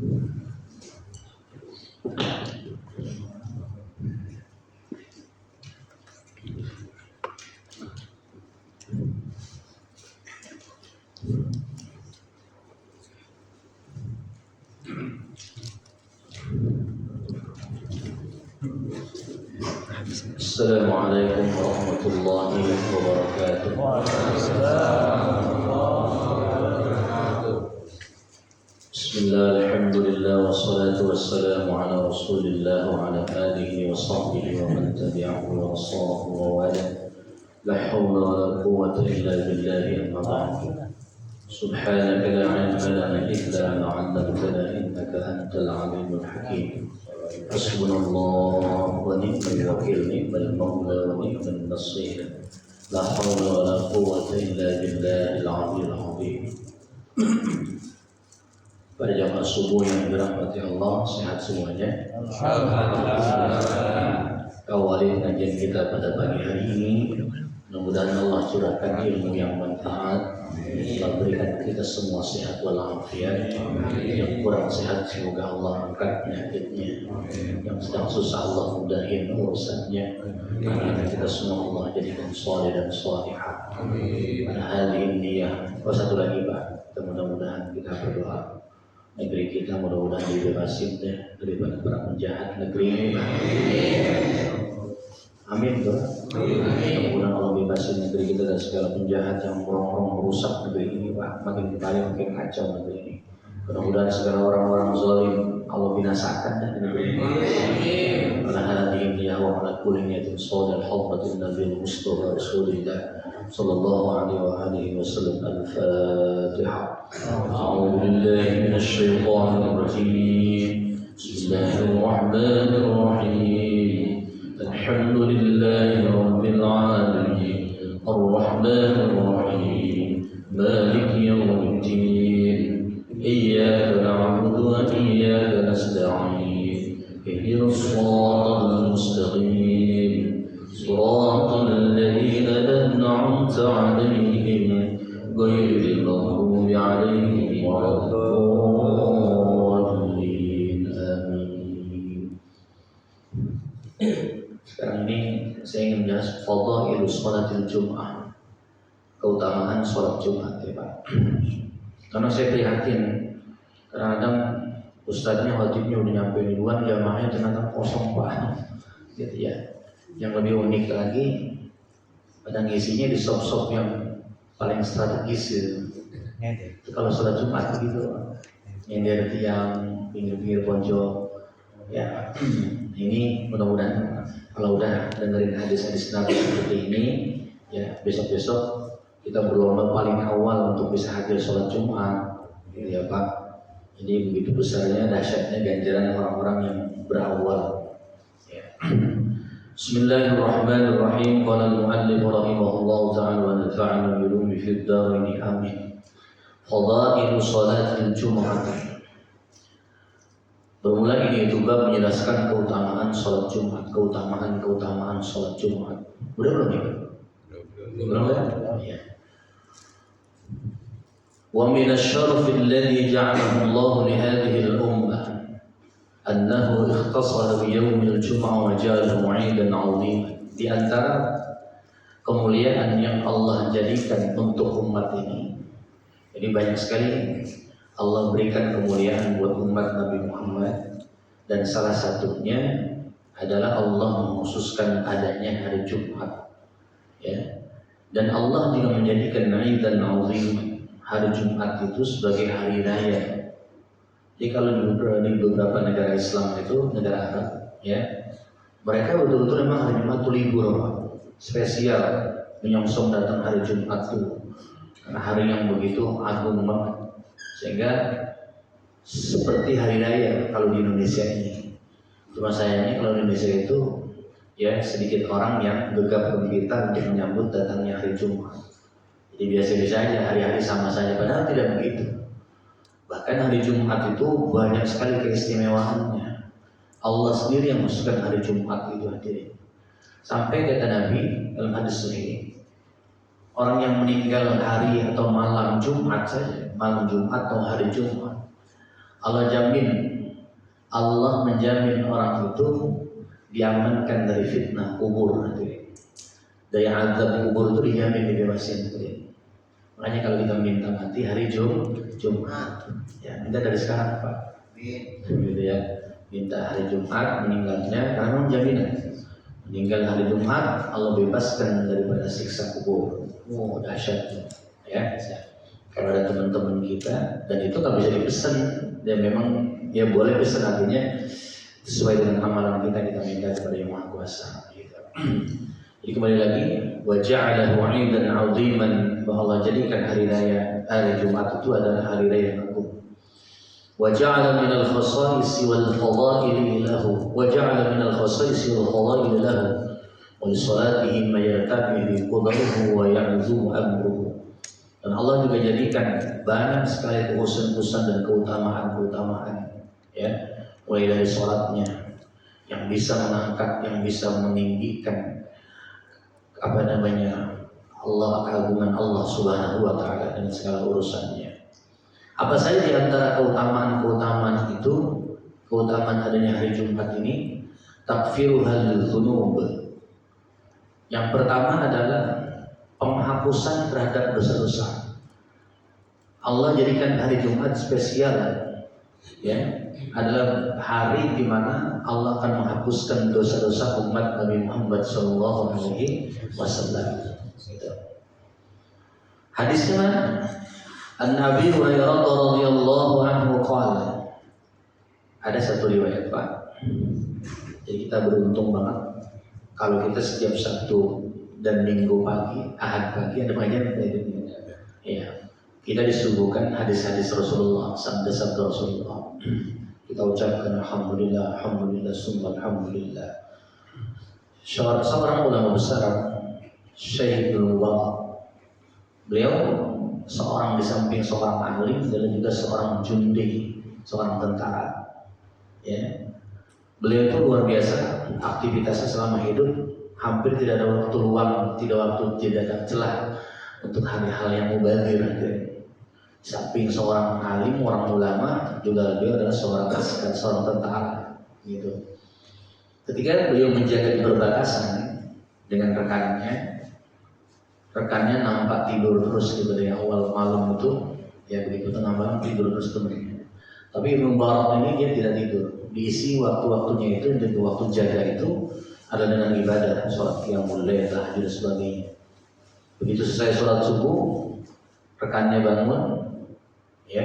Assalamualaikum warahmatullahi wabarakatuh. Bismillah, alhamdulillah, wassalatu wassalamu ala rasulillah wa ala alihi wa sahbihi wa man tabi'ahu wa wasalahu wa wala. La hawla wa la quwwata illa billahi amma ba'd. Subhanaka la ilma lana illa ma 'allamtana innaka antal alimul hakim. Hasbunallah wa ni'mal wakil, ni'mal maula wa ni'mal nasir. La hawla wa la quwwata illa billahil 'aliyyil 'azim. Pada jamaah subuh yang dirahmati Allah, sehat semuanya. Awali kajian kita pada pagi hari ini, mudah-mudahan Allah curahkan ilmu yang manfaat, Allah berikan kita semua sehat walafiat. Yang kurang sehat semoga Allah angkat penyakitnya, yang sedang susah Allah mudahin urusannya. Karena kita semua Allah jadikan saleh dan salihah. Pada hari ini ya, satu lagi Pak, mudah-mudahan kita berdoa negeri kita mudah-mudahan dibebasin daripada para penjahat negeri ini. Amin tuh. Mudah-mudahan Allah bebasin negeri kita dari segala penjahat yang merongrong merusak negeri ini Pak. Makin kaya makin kacau negeri ini. Mudah-mudahan segala orang-orang zalim Allah binasakan dari negeri ini. Ala hadhihi ya wa ala kulli niyatin shalihatin hawfatin nabiyil mustafa rasulillah sallallahu alaihi wasallam. Al-Fatihah. A'udzu billahi minasy syaithanir rajim. Bismillahir rahim. Alhamdulillahi rabbil alamin. Ar-Rahmanir Rahim. Maliki yaumiddin. Iyyaka na'budu wa iyyaka nasta'in. Ihdinas siratal mustaqim. Siratal ladzina an'amta 'alaihim ghairil maghdubi 'alaihim waladdallin. Amin. Sekarang ini saya ingin menjelaskan fadhail sholatil Jum'ah, keutamaan sholat Jumat ya Pak. Karena saya prihatin, kadang-kadang ustadznya wajibnya udah nyampe duluan, jamaahnya ternyata kosong Pak. Gitu ya. Yang lebih unik lagi, kadang isinya di shop-shop yang paling strategis gitu. Kalau sholat Jumat gitu, yang dari tiang pinggir-pinggir pojok. Ya, ini mudah-mudahan kalau udah dengerin hadis-hadis Nabi seperti ini, ya besok-besok kita berlomba paling awal untuk bisa hadir sholat Jumat, gitu ya Pak. Jadi begitu besarnya dahsyatnya ganjaran orang-orang yang berawal. Ya. Bismillahirrahmanirrahim. Qala al-mu'allif rahimahullahu ta'ala wa nafa'ana bi ulumi fid dharain amin. Fadailu sholatil Jum'ah. Bermula ini itu bab menjelaskan keutamaan sholat Jumat, keutamaan sholat Jumat. Udah belum ya? Belum ya? Ya. Wa min asy-syaraf alladhi ja'alahu Allah li hadhihi al-ummah annahu ikhtasara bi yaum al-jum'ah wa ja'alahu 'iidan 'aziman. Di antara kemuliaan yang Allah jadikan untuk umat ini. Jadi banyak sekali Allah berikan kemuliaan buat umat Nabi Muhammad, dan salah satunya adalah Allah mengkhususkan adanya hari Jumat, ya. Dan Allah juga menjadikan 'iidan 'azim, hari Jumat itu sebagai hari raya. Jadi kalau di beberapa negara Islam itu, negara Arab, ya, mereka betul-betul memang hari Jumat itu libur, Pak. Spesial menyongsong datang hari Jumat itu, karena hari yang begitu agung banget. Sehingga seperti hari raya kalau di Indonesia ini. Cuma sayangnya kalau di Indonesia itu ya sedikit orang yang gegap gempita untuk menyambut datangnya hari Jumat. Jadi biasa-biasa aja, hari-hari sama saja, padahal tidak begitu. Bahkan hari Jumat itu banyak sekali keistimewaannya. Allah sendiri yang masukkan hari Jumat itu hadirin. Sampai kata Nabi dalam hadis sahih, orang yang meninggal hari atau malam Jumat saja, malam Jumat atau hari Jumat, Allah jamin, Allah menjamin orang itu diamankan dari fitnah kubur nanti. Dari azab kubur itu dijamin dibebasin nanti. Makanya kalau kita minta mati hari Jumat, ya minta dari sekarang Pak. Gitu ya. Minta hari Jumat meninggalnya karena jaminan. Meninggal hari Jumat Allah bebaskan daripada siksa kubur. Oh dahsyat ya. Kalau ada teman-teman kita dan itu nggak bisa dipesan, dan memang ya boleh pesan, artinya sesuai dengan amalan kita minta kepada Yang Maha Kuasa. Gitu. Jadi kembali lagi, wa ja'alahu 'idan 'aziman, bahwa Allah jadikan hari raya hari Jumat itu adalah hari raya yang agung. Wa ja'ala minal khasa'isi wal fadha'ili lahu, wa ja'ala minal khasa'isi wal fadha'ili lahu wa li salatihi ma yartafi qadaruhu wa ya'zumu amruhu. Dan Allah juga jadikan banyak sekali kekhususan dan keutamaan, ya, mulai dari sholatnya yang bisa mengangkat, yang bisa meninggikan Allah, keagungan Allah Subhanahu wa Ta'ala dengan segala urusannya. Apa saja di antara keutamaan itu, keutamaan adanya hari Jumat ini, takfiruhal dzunub. Yang pertama adalah penghapusan terhadap dosa-dosa. Allah jadikan hari Jumat spesial, ya, adalah hari di mana Allah akan menghapuskan dosa-dosa umat Nabi Muhammad SAW. Hadisnya mana? An-Nabi Hurairah radhiyallahu anhu qala. Ada satu riwayat Pak. Jadi kita beruntung banget kalau kita setiap Sabtu dan Minggu pagi, Ahad pagi ada pengajian ini. Ya, kita disuguhkan hadis-hadis Rasulullah, sabda-sabda Rasulullah. Kita ucapkan alhamdulillah, alhamdulillah, summa alhamdulillah. Seorang ulama besar, Syekh Ibnu Mubarak, beliau seorang di samping seorang alim dan juga seorang jundi, seorang tentara. Ya, beliau itu luar biasa aktivitasnya selama hidup. Hampir tidak ada waktu luang, tidak ada celah untuk hal-hal yang mubazir. Samping seorang alim, orang ulama, juga beliau adalah seorang tentara. Gitu. Ketika beliau menjaga perbatasan dengan rekannya nampak tidur terus gitu dari awal malam itu, ya begitu tengah malam tidur terus temennya. Tapi Ibnu Mubarak ini dia tidak tidur, diisi waktu-waktunya itu untuk waktu jaga itu ada dengan ibadah, sholat qiyamul lail, tahajud dan sebagainya. Begitu selesai sholat subuh, rekannya bangun, ya,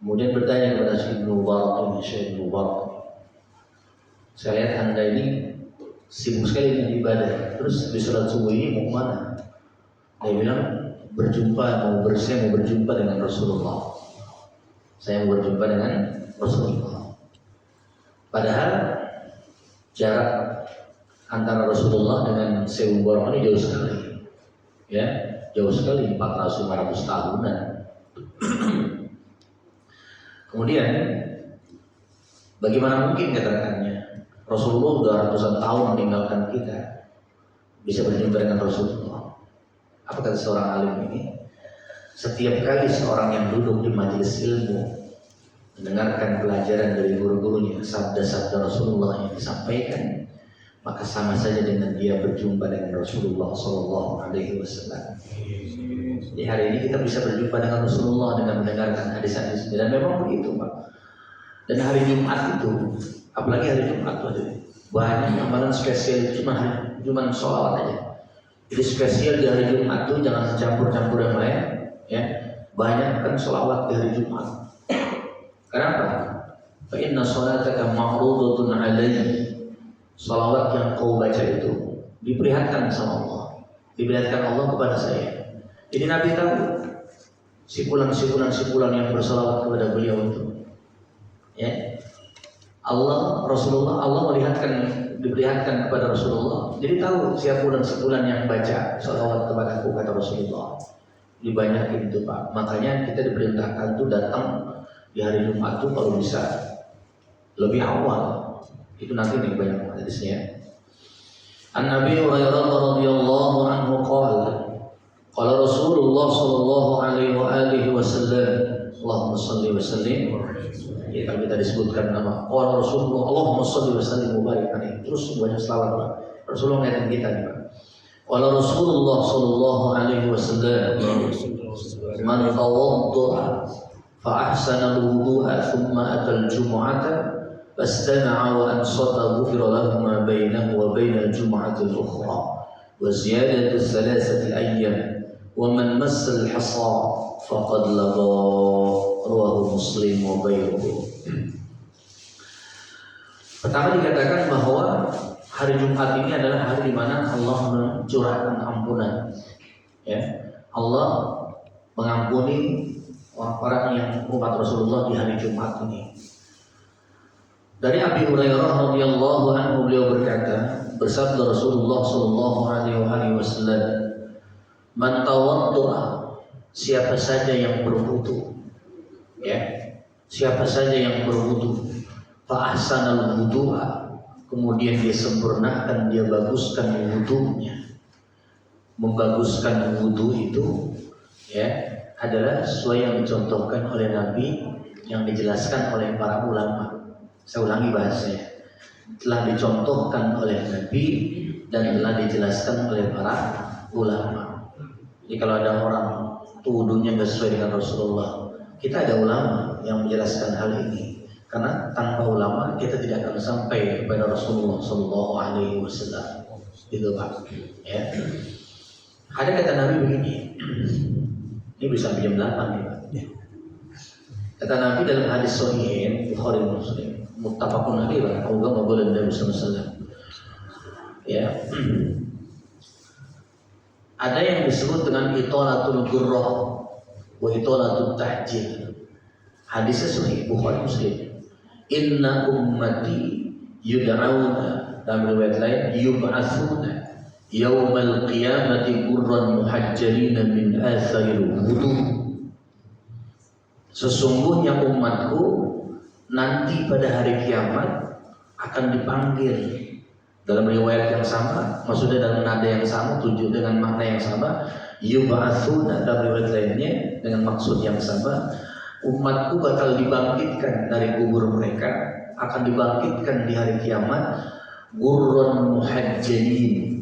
kemudian bertanya kepada Syekh Ibnu Mubarak, Syekh Ibnu Mubarak, saya lihat anda ini sibuk sekali dengan ibadah, terus di sholat subuh ini mau kemana? Dia bilang mau berjumpa dengan Rasulullah. Saya mau berjumpa dengan Rasulullah. Padahal jarak antara Rasulullah dengan Syekh Mubarak ini jauh sekali, ya, jauh sekali, 400-500 tahunan. Kemudian bagaimana mungkin katakannya Rasulullah sudah ratusan tahun meninggalkan kita bisa berjumpa dengan Rasulullah? Apa kata seorang alim ini? Setiap kali seorang yang duduk di majelis ilmu mendengarkan pelajaran dari guru-gurunya, sabda-sabda Rasulullah yang disampaikan, maka sama saja dengan dia berjumpa dengan Rasulullah SAW. Di hari ini kita bisa berjumpa dengan Rasulullah dengan mendengarkan hadis-hadis, dan memang begitu Pak. Dan hari Jumat itu, apalagi hari Jumat itu banyak amalan spesial, cuma sholawat aja. Jadi spesial di hari Jumat itu jangan campur-campur yang lain, ya. Banyak kan sholawat di hari Jumat. Kenapa? Fa inna sholataka ma'rudatun 'alayhi. Salawat yang kau baca itu diperlihatkan sama Allah, diperlihatkan Allah kepada saya. Jadi Nabi tahu sipulan yang bersalawat kepada beliau itu, ya. Rasulullah diperlihatkan kepada Rasulullah. Jadi tahu sipulan yang baca salawat kepada aku, kata Rasulullah. Dibanyakin itu Pak. Makanya kita diperintahkan tuh datang di hari Jumat tuh kalau bisa lebih awal. Itu nanti nih banyak hadisnya. An-Nabi Hurairah radhiyallahu anhu qala Rasulullah sallallahu alaihi wa alihi wasallam Allahumma shalli wa sallim. Ya, kalau kita disebutkan nama qala Rasulullah Allahumma shalli wa sallim wa barik alaihi, terus banyak selawat Pak. Rasulullah mengingatkan kita nih Pak. Qala Rasulullah sallallahu alaihi wasallam man tawaddaa fa ahsana al-wudu'a thumma ata al-jum'ata fastama'a wa ansata ghufira lahu ma bainahu wa bainal jum'ati al-ukhra wa ziyadatu thalathati ayyam wa man massa al-hasa faqad lagha, rawahu Muslim wa ghairuhu. Pertama dikatakan bahwa hari Jumat ini adalah hari di mana Allah mencurahkan ampunan. Ya, Allah mengampuni orang-orang yang umat Rasulullah di hari Jumat ini. Dari Abi Hurairah radhiyallahu anhu beliau berkata, bersabda Rasulullah sallallahu alaihi wasallam, "Man tawaddaa," siapa saja yang berwudu, ya, siapa saja yang berwudu, fa ahsanal wudu'a, kemudian dia sempurnakan, dia baguskan wudunya. Membaguskan wudu itu, ya, adalah sesuai yang dicontohkan oleh Nabi, yang dijelaskan oleh para ulama. Saya ulangi bahasanya, telah dicontohkan oleh Nabi dan telah dijelaskan oleh para ulama. Jadi kalau ada orang wudunya nggak sesuai dengan Rasulullah, kita ada ulama yang menjelaskan hal ini. Karena tanpa ulama kita tidak akan sampai kepada Rasulullah Sallallahu Alaihi Wasallam. Itu Pak. Ya. Ada kata Nabi begini. Ini bisa jam 8 nih Pak. Kata Nabi dalam hadis Sahih Bukhari Muslim, muttafaqun alaihi wa qawlan qawlan Nabi sallallahu alaihi wasallam. Ya. Ada yang disebut dengan itolatul gurrah wa itolatul tahjil. Hadisnya Sahih Bukhari Muslim. Inna ummati yud'auna, dalam riwayat lain yub'atsuna yaumal qiyamati gurran muhajjalina min atharil wudu. Sesungguhnya umatku nanti pada hari kiamat akan dipanggil, dalam riwayat yang sama, maksudnya dalam nada yang sama, tujuh dengan makna yang sama, yub'atsuna dalam riwayat lainnya dengan maksud yang sama. Umatku bakal dibangkitkan dari kubur mereka, akan dibangkitkan di hari kiamat gurran muhajjalin,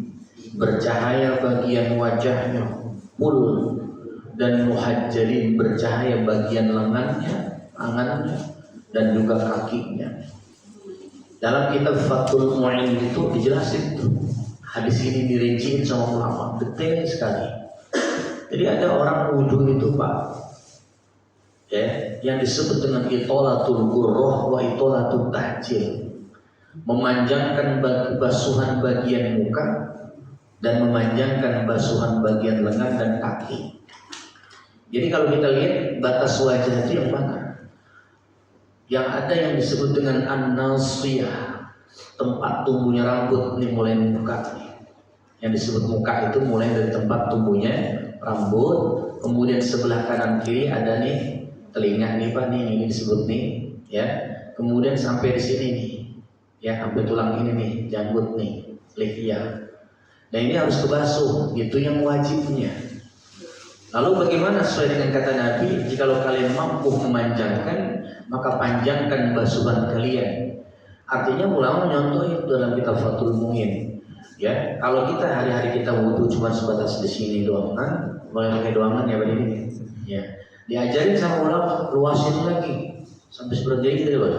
bercahaya bagian wajahnya, pul, dan muhajjalin, bercahaya bagian lengannya, tangannya, dan juga kakinya. Dalam kitab Fathul Mu'in itu dijelasin tuh, hadis ini dirinciin sama ulama, detail sekali. Jadi ada orang wudu itu Pak, ya, yang disebut dengan itolatul gurrah wa itolatul tahjil, memanjangkan basuhan bagian muka dan memanjangkan basuhan bagian lengan dan kaki. Jadi kalau kita lihat batas wajah itu yang mana? Yang ada yang disebut dengan an-nasiyah, tempat tumbuhnya rambut, ini mulai muka nih. Yang disebut muka itu mulai dari tempat tumbuhnya rambut, kemudian sebelah kanan kiri ada nih telinga nih Pak, nih ini disebut nih, ya. Kemudian sampai di sini nih, ya, sampai tulang ini nih, janggut nih, lihia. Nah ini harus kebasuh, itu yang wajibnya. Lalu bagaimana sesuai dengan kata Nabi? Jikalau kalian mampu memanjangkan, maka panjangkan basuhan kalian. Artinya ulama menyontohin dalam kitab Fathul Mu'in. Ya, kalau kita hari-hari kita wudu cuma sebatas di sini doang kan, boleh pakai doangan ya begini. Ya. Diajarin sama ulama, luasin lagi sampai seperti ini Pak.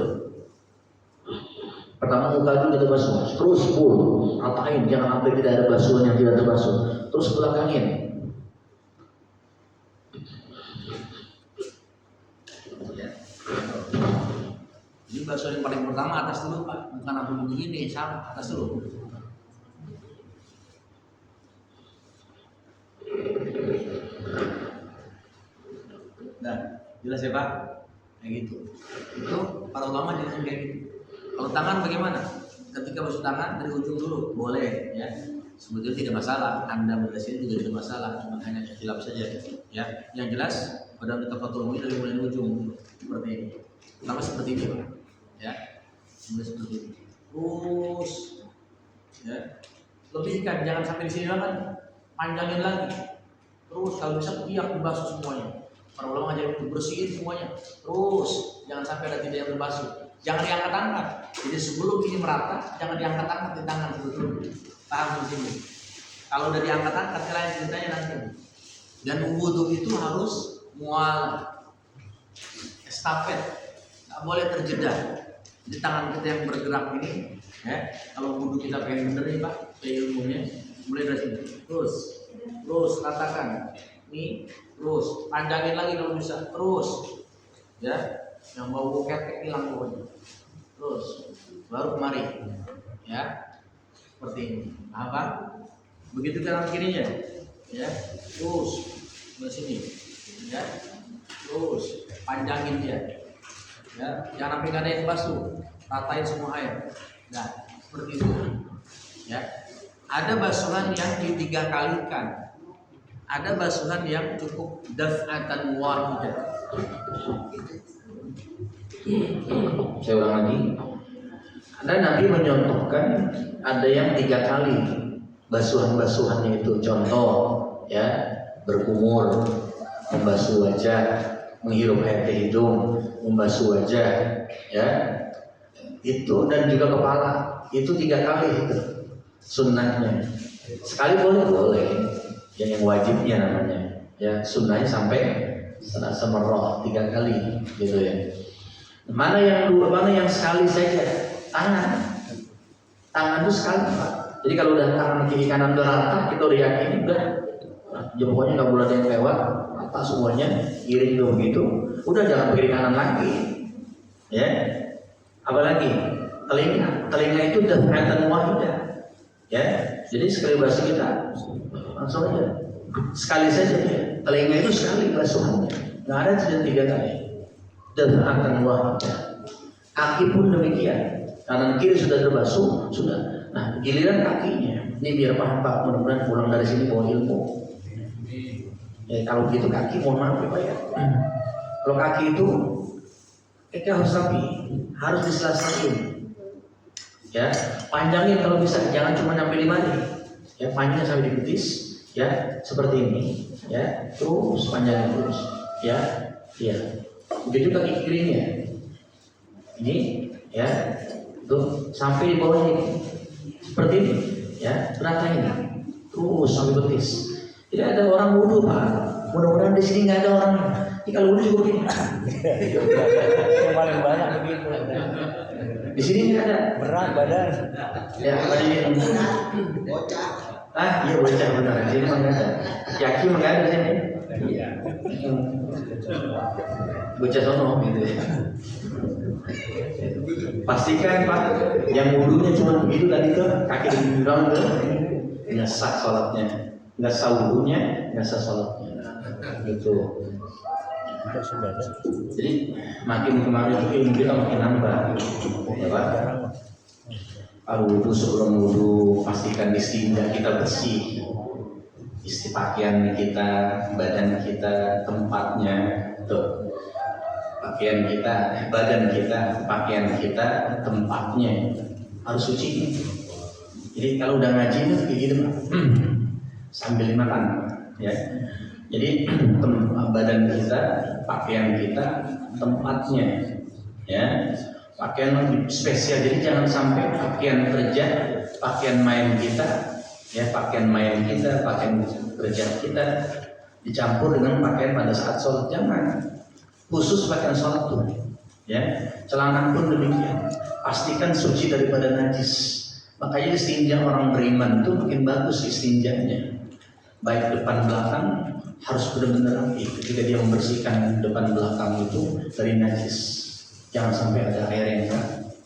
Pertama muka dulu kita basuh, terus full, ratain, jangan sampai tidak ada basuhan yang tidak terbasuh, terus belakangin. Ini basuhan yang paling pertama atas dulu Pak, bukan aku begini, salah, atas dulu. Nah, jelas ya Pak? Kayak gitu. Itu para ulama jelasin kayak gitu. Kalau tangan bagaimana? Ketika basuh tangan dari ujung dulu, boleh ya. Sebetulnya tidak masalah. Anda berhasil juga tidak masalah, cuma hanya ikhtilaf saja. Ya, yang jelas pada kitab Fathul Mu'in dari mulai ujung seperti ini. Sama seperti ini Pak. Ya, mulai seperti ini. Terus, ya, lebihkan, jangan sampai di sini kan, panjangin lagi. Terus kalau bisa tiap dibasuh semuanya. Para ulama ngajarin bersihin semuanya. Terus jangan sampai ada tidak yang berbasuh. Jangan diangkat-angkat. Jadi sebelum ini merata, jangan diangkat-angkat di tangan sebetulnya. Tahan di sini. Kalau udah diangkat-angkat, lain ceritanya nanti. Dan wudhu itu harus mual, estafet, nggak boleh terjeda. Di tangan kita yang bergerak ini, ya. Kalau wudhu kita pengen bener nih Pak, kayak ilmunya, mulai dari sini. Terus ratakan. Nih, terus panjangin lagi kalau bisa. Terus, ya. Yang bau ketek hilang pokoknya. Terus baru kemari, ya. Seperti ini. Apa? Begitu kanan kirinya, ya. Terus ke sini, ya. Terus panjangin dia, ya. Jangan sampai nggak ada yang basuh. Ratain semua air. Nah, seperti itu, ya. Ada basuhan yang ditiga kalikan. Ada basuhan yang cukup daf'atan wahidah. Saya ulang lagi. Ada Nabi menyontohkan ada yang 3 kali basuhan-basuhannya itu. Contoh, ya, berkumur, membasuh wajah, menghirup air ke hidung, membasuh wajah, ya, itu, dan juga kepala. Itu 3 kali itu sunnahnya. Sekali boleh, yang wajibnya namanya, ya, sunnahnya sampai semerah 3 kali, gitu ya. Mana yang sekali saja? Tangan itu sekali Pak. Jadi kalau udah tangan kiri kanan udah rata, kita udah yakin udah, ya pokoknya nggak boleh ada yang lewat, rata semuanya, kiri juga begitu. Udah jangan kiri kanan lagi, ya. Apalagi telinga itu udah kelihatan wahidah, ya. Jadi sekali basuh kita langsung aja, sekali saja ya. Telinga itu sekali basuhannya, nggak ada sudah 3 kali. Dan akan wahidah. Kaki pun demikian, kanan kiri sudah terbasuh, sudah. Nah, giliran kakinya, ini biar paham Pak, mudah-mudahan pulang dari sini bawa ilmu. Ya, kalau gitu kaki, mohon maaf ya Pak ya. Kalau kaki itu, harus rapi, harus disela-selain. Ya, panjangin kalau bisa, jangan cuma sampai 5 nih. Ya, panjangin sampai di betis, ya, seperti ini, ya, terus panjangin terus, ya, ya. Begitu kaki kirinya, ini, ya, tuh sampai di bawah ini, seperti ini, ya, ratain, terus sampai betis. Tidak ada orang wudhu Pak, mudah-mudahan di sini nggak ada orang. Ini kalau wudhu juga begini. Yang paling banyak begitu. Di sini nggak ada. Berat badan. Ya, tadi bocah. Iya bocah benar. Di sini nggak ada. Yaki nggak ada di sini. Iya. Bocah sono gitu ya. Pastikan Pak, yang wudhunya cuma begitu tadi tuh, kaki di belakang tuh, nggak sah sholatnya, nggak sah wudhunya, nggak sah sholatnya, gitu. Jadi makin kemarin itu ilmu kita makin nambah, ya Pak. Kalau wudhu, sebelum wudhu pastikan istinja kita bersih, pakaian kita, badan kita, tempatnya, tuh. Pakaian kita, badan kita, pakaian kita, tempatnya harus suci. Jadi kalau udah ngaji itu kayak gitu Pak, sambil makan, ya. Jadi badan kita, pakaian kita, tempatnya, ya. Pakaian lebih spesial. Jadi jangan sampai pakaian kerja, pakaian main kita, ya, pakaian main kita, pakaian kerja kita dicampur dengan pakaian pada saat sholat. Jangan. Khusus pakaian sholat tuh, ya, celana pun demikian. Pastikan suci daripada najis. Makanya istinja orang beriman itu makin bagus istinjanya. Baik depan belakang harus benar-benar rapi ketika dia membersihkan depan belakang itu dari najis. Jangan sampai ada air yang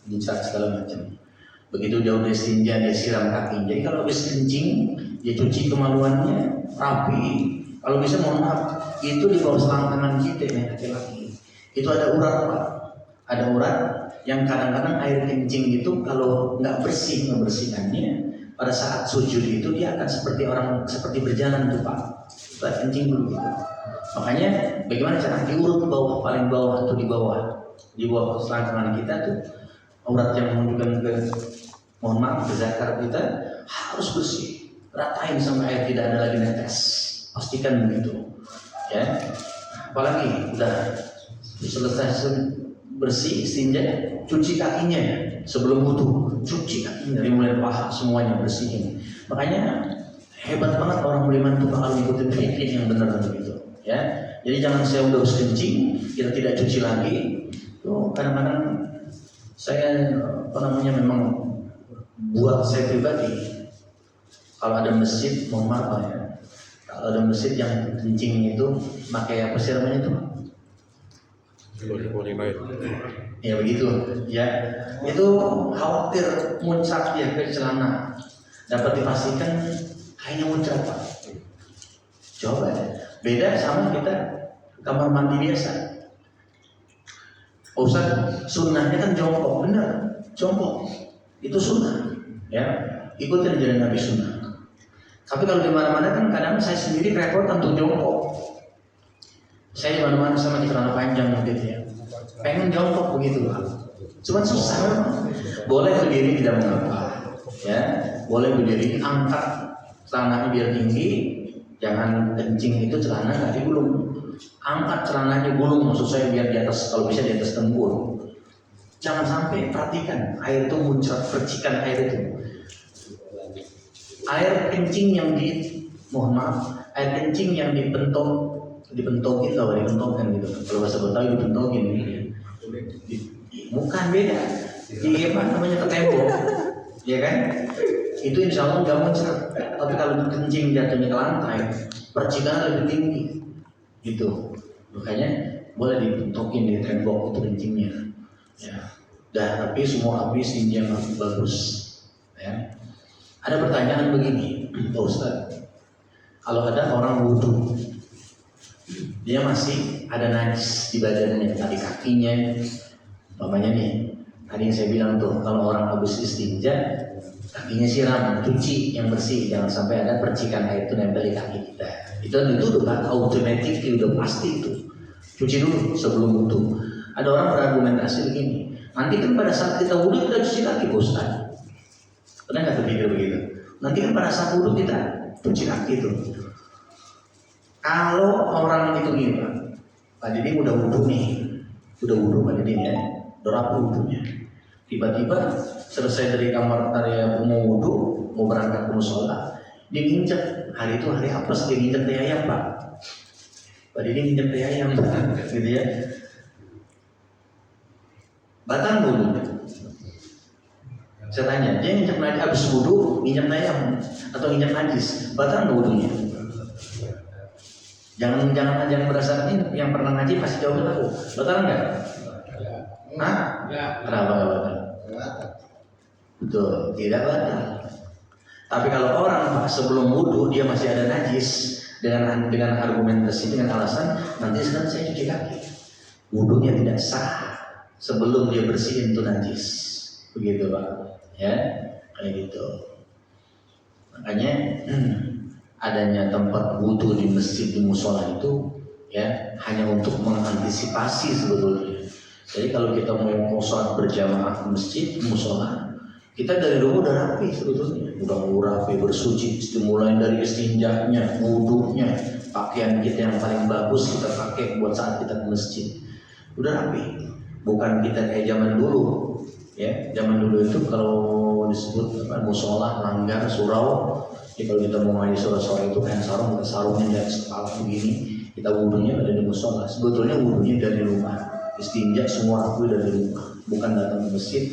dicat segala macam. Begitu jauh dari istinja dia siram kaki. Jadi kalau habis kencing dia cuci kemaluannya rapi. Kalau bisa mohon maaf, itu di bawah selangkangan kita yang laki-laki. Itu ada urat Pak, ada urat yang kadang-kadang air kencing itu kalau nggak membersihkannya pada saat sujud itu dia akan seperti berjalan tuh Pak. Itu kencing dulu gitu. Makanya bagaimana cara diurut ke bawah, paling bawah atau di bawah selangkangan kita tuh urat yang menunjukkan ke, mohon maaf, ke zakar kita harus bersih, ratain sampai air tidak ada lagi netes. Pastikan begitu, ya. apalagi udah selesai bersih istinja, cuci kakinya sebelum wudu, cuci kakinya dari mulai paha semuanya bersihin. Makanya hebat banget orang beriman itu bakal ngikutin fikih yang benar begitu ya. Jadi jangan saya udah harus kencing kita tidak cuci lagi. Tuh kadang-kadang saya memang buat saya pribadi kalau ada masjid mohon maaf ya, kalau ada masjid yang kencingnya itu pakai apa sih namanya itu? Ya begitu ya, itu khawatir muncrat ya ke celana, dapat dipastikan hanya muncrat Pak. Coba beda sama kita kamar mandi biasa. Ustaz, sunnahnya kan jongkok, benar, jongkok itu sunnah ya, ikutin jalan Nabi sunnah. Tapi kalau di mana-mana kan kadang saya sendiri repotan untuk jongkok. Saya di mana-mana sama di celana panjang gitu ya, pengen jongkok begitu Pak. Cuman susah. Boleh berdiri tidak mengapa ya, boleh berdiri, angkat celananya biar tinggi, jangan kencing itu celana nggak digulung, angkat celananya gulung, maksud saya biar di atas, kalau bisa di atas dengkul. Jangan sampai, perhatikan air itu muncrat, percikan air itu, air kencing yang air kencing yang dipentokin gitu, kalau bahasa Betawi dipentokin bukan beda di apa namanya ke tembok ya kan, itu insya Allah nggak muncrat. Tapi kalau kencing jatuhnya ke lantai, percikan lebih tinggi gitu, makanya boleh dipentokin di tembok itu kencingnya ya. Tapi semua habis, ini yang bagus ya. Ada pertanyaan begini Pak Ustadz, kalau ada orang wudhu dia masih ada najis di badannya, tadi kakinya umpamanya nih, tadi yang saya bilang tuh, kalau orang habis istinja kakinya siram, cuci yang bersih, jangan sampai ada percikan air itu nempel di kaki kita. Itu udah automatic, udah pasti itu, cuci dulu sebelum wudhu. Ada orang berargumentasi begini, nanti kan pada saat kita wudhu kita cuci kaki Ustaz. Pernah nggak terpikir begitu? Nanti kan pada saat wudhu kita cuci kaki itu. Kalau orang itu gini Pak Didi udah wudhu Pak Didi ya, udah rapi wudhunya. Tiba-tiba selesai dari kamar tadi mau wudhu, mau berangkat ke musola, dia nginjek, hari itu hari apes, dia nginjek teh ayam Pak. Pak Didi nginjek teh ayam gitu ya. Batal wudhunya. Saya tanya, dia nginjek najis habis wudhu, nginjek ayam atau nginjek najis, batal wudhunya? Jangan berdasarkan ini, yang pernah ngaji pasti jawabnya tahu. Batal nggak? Hah? Kenapa nggak batal? Betul, tidak batal. Tapi kalau orang Pak sebelum wudhu dia masih ada najis, dengan argumentasi, dengan alasan nanti sedang saya cuci kaki, wudhunya tidak sah sebelum dia bersihin itu najis, begitu Pak ya, kayak gitu. Makanya adanya tempat wudhu di masjid, di musola itu ya hanya untuk mengantisipasi sebetulnya. Jadi kalau kita mau sholat berjamaah di masjid, di musola, kita dari rumah udah rapi sebetulnya, udah rapi, bersuci, dimulai dari istinjanya, wudhunya, pakaian kita yang paling bagus kita pakai buat saat kita ke masjid, udah rapi. Bukan kita kayak zaman dulu ya, zaman dulu itu kalau disebut musola, langgar, surau. Jadi kalau kita mau ngaji sore-sore itu kan sarung, kita sarungnya di atas kepala begini, kita wudhunya ada di musola. Sebetulnya wudhunya dari rumah, istinja semua rapi dari rumah, bukan datang ke masjid.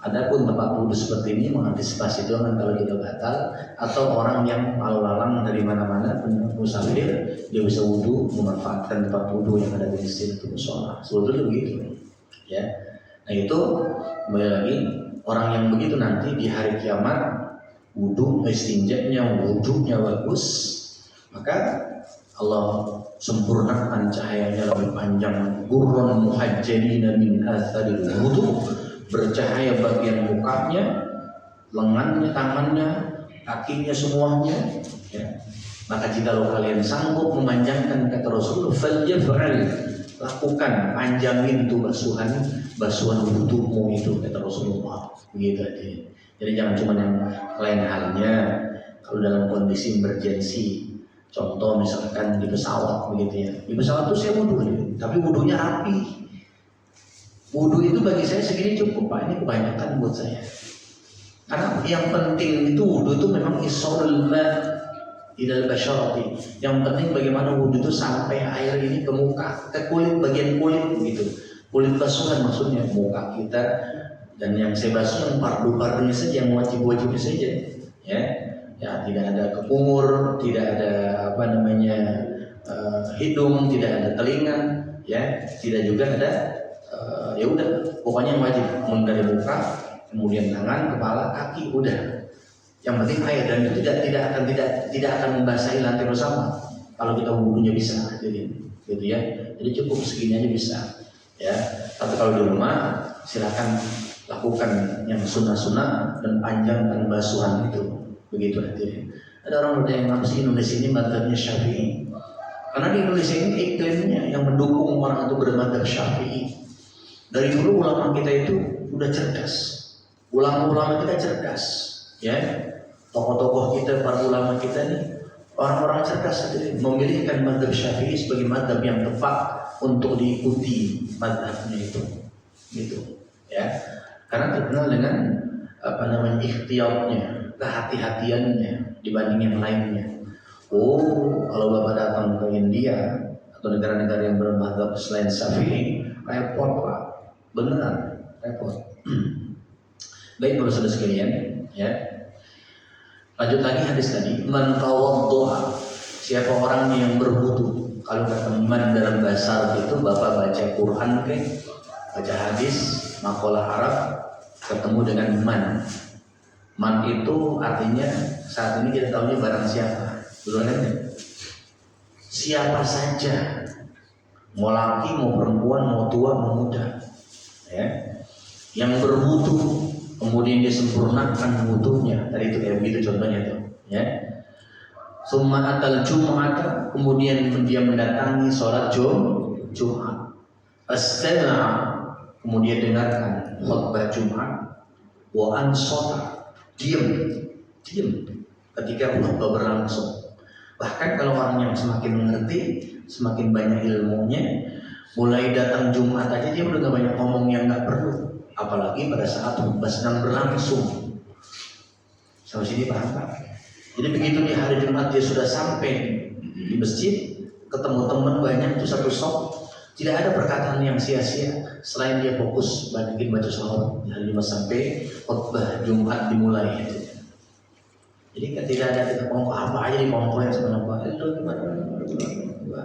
Adapun tempat wudhu seperti ini mengantisipasi itu kan kalau kita batal, atau orang yang lalu-lalang dari mana-mana musafir, dia bisa wudhu memanfaatkan tempat wudhu yang ada di masjid itu musola. Sebetulnya begitu ya. Nah itu kembali lagi, orang yang begitu nanti di hari kiamat wudhu, istinjanya, wudhunya bagus, maka Allah sempurnakan cahayanya lebih panjang, gurran muhajjalina min atharil wudhu, bercahaya bagian mukanya, lengannya, tangannya, kakinya semuanya ya. Maka jika kalian sanggup memanjangkan, kata Rasul, falyaf'al, lakukan, panjangin itu basuhan wudhumu itu, kata Rasulullah begitu aja. Jadi jangan cuma yang lain halnya, kalau dalam kondisi emergency Contoh misalkan di pesawat begitu ya. Di pesawat tuh saya wudhu, tapi wudhunya rapi. Wudhu itu bagi saya segini cukup Pak, ini kebanyakan buat saya. Karena yang penting itu wudhu itu memang isolul ma' ilal basyarati. Yang penting bagaimana wudhu itu sampai air ini ke muka, ke kulit, bagian kulit begitu. Kulit basuhan maksudnya muka kita, dan yang saya basuh yang pardu-pardunya saja, yang wajib-wajibnya saja, ya. Ya, tidak ada ke kumur, tidak ada hidung, tidak ada telinga, ya, tidak juga ada ya udah, pokoknya yang wajib mulai dari muka, kemudian tangan, kepala, kaki, udah. Yang penting air, dan itu tidak akan membasahi lantai bersama kalau kita wudhunya bisa, jadi gitu ya. Jadi cukup segini aja bisa, ya. Tapi kalau di rumah silakan lakukan yang sunnah-sunnah dan panjangkan basuhan itu. Begitu hadirin. Ada orang bertanya, kenapa sih Indonesia ini mazhabnya Syafi'i? Karena di Indonesia ini iklimnya yang mendukung orang itu bermadzhab Syafi'i. Dari dulu ulama kita itu udah cerdas. Ulama-ulama kita cerdas, ya. Tokoh-tokoh kita, para ulama kita ini orang-orang cerdas hadirin, memilihkan mazhab Syafi'i sebagai mazhab yang tepat untuk diikuti mazhabnya itu. Gitu, ya. Karena terkenal dengan ikhtiyatnya, kehati-hatiannya dibanding yang lainnya. Oh, kalau Bapak datang ke India atau negara-negara yang bermadzhab selain Syafi'i, repot Pak, beneran repot. Baik Bapak Saudara sekalian, ya. Lanjut lagi hadis tadi, man tawaddo'a, siapa orang yang berwudu. Kalau kata man dalam bahasa Arab itu Bapak baca Quran baca hadis, makalah Arab, ketemu dengan man. Man itu artinya saat ini kita tahunya barang siapa, betul kan? Siapa saja, mau laki, mau perempuan, mau tua, mau muda, ya, yang berwudu kemudian dia sempurnakan wudunya. Tadi itu kayak begitu contohnya tuh, ya. Summa atal Jum'ata, kemudian dia mendatangi sholat Jumat. Astana, kemudian dengarkan khutbah Jumat. Wa ansota, diam ketika khutbah berlangsung. Bahkan kalau orang yang semakin mengerti, semakin banyak ilmunya, mulai datang Jumat aja dia udah gak banyak ngomong yang gak perlu, apalagi pada saat khutbah sedang berlangsung. Sampai sini paham Pak? Jadi begitu di hari Jumat dia sudah sampai di masjid, ketemu teman banyak itu satu sok, tidak ada perkataan yang sia-sia selain dia fokus banyakin baca sholawat di hari Jumat sampai khutbah Jumat dimulai. Jadi kan tidak ada kita ngomong apa aja di kompoin sebenarnya, itu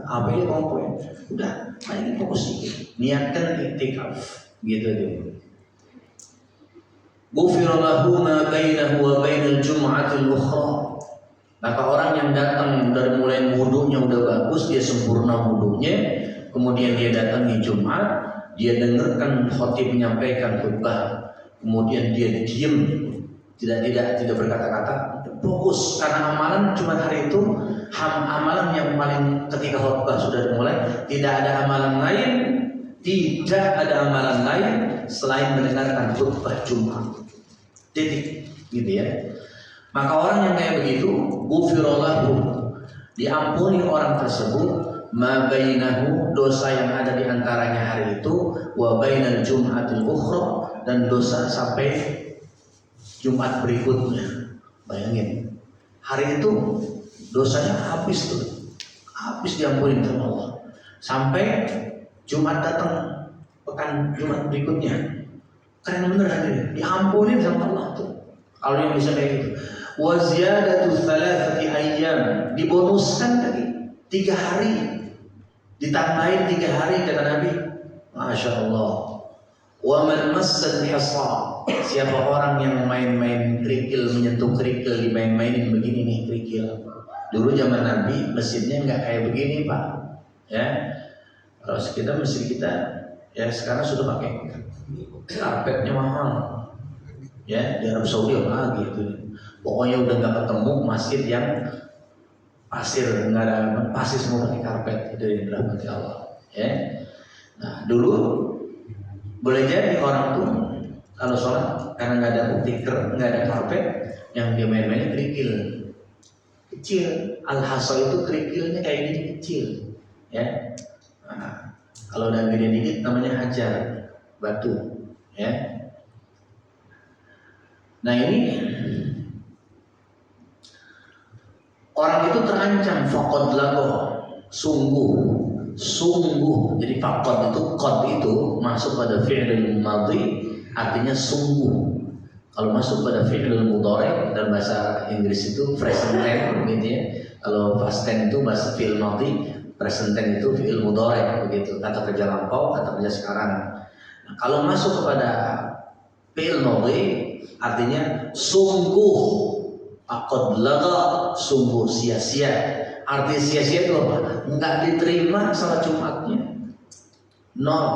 apa aja kompoin, udah banyakin fokus sedikit, niatkan iktikaf gitu deh. Ghufira lahu ma bainahu wa bainal jum'atil ukhra. Maka orang yang datang dari mulai wudunya udah bagus, dia sempurna wudunya, kemudian dia datang di Jumat, dia dengarkan khatib menyampaikan khutbah, kemudian dia diam, tidak berkata-kata, fokus karena amalan cuma hari itu, amalan yang paling ketika khutbah sudah dimulai, tidak ada amalan lain selain mendengarkan khutbah Jumat. Titik, gitu ya. Maka orang yang kayak begitu, ghufira lahu, diampuni orang tersebut, ma bainahu, dosa yang ada di antaranya hari itu, wa bainal jum'atil ukhra, dan dosa sampai Jumat berikutnya. Bayangin, hari itu dosanya habis diampuni sama Allah. Sampai Jumat datang, pekan Jumat berikutnya, keren bener hadirin, diampuni sama Allah tuh. Kalau yang bisa kayak gitu. Wa ziyadatu thalathati ayyam, dibonuskan lagi 3 hari, ditambahin 3 hari kata Nabi. Masya Allah. Wa man massal hisa, siapa orang yang main-main kerikil, menyentuh kerikil, dimain-mainin begini nih kerikil. Dulu zaman Nabi masjidnya nggak kayak begini Pak, ya. Kalau masjid kita ya sekarang sudah pakai karpetnya mahal, ya. Di Arab Saudi apalagi itu. Pokoknya udah nggak ketemu masjid yang pasir, nggak ada pasir, semua pakai karpet dari rahmat Allah, ya. Nah dulu boleh jadi orang tuh kalau sholat karena nggak ada tikar, nggak ada karpet, yang dia main-main kerikil. kecil. Al-hasa itu kerikilnya kayak gini kecil, ya. Nah, kalau udah gede dikit namanya hajar, batu, ya. Nah ini orang itu terancam faqad lago, sungguh. Jadi faqad itu qad itu masuk pada fi'il madhi artinya sungguh. Kalau masuk pada fi'il mudhari dalam bahasa Inggris itu present tense gitu ya. Kalau past tense itu bahasa fi'il madhi, present tense itu fi'il mudhari begitu. Kata kerja lampau, kata kerja sekarang. Nah, kalau masuk kepada fi'il madhi artinya sungguh, faqad laga, sungguh sia-sia. Arti sia-sia itu apa? Enggak diterima salat Jumatnya. Nol.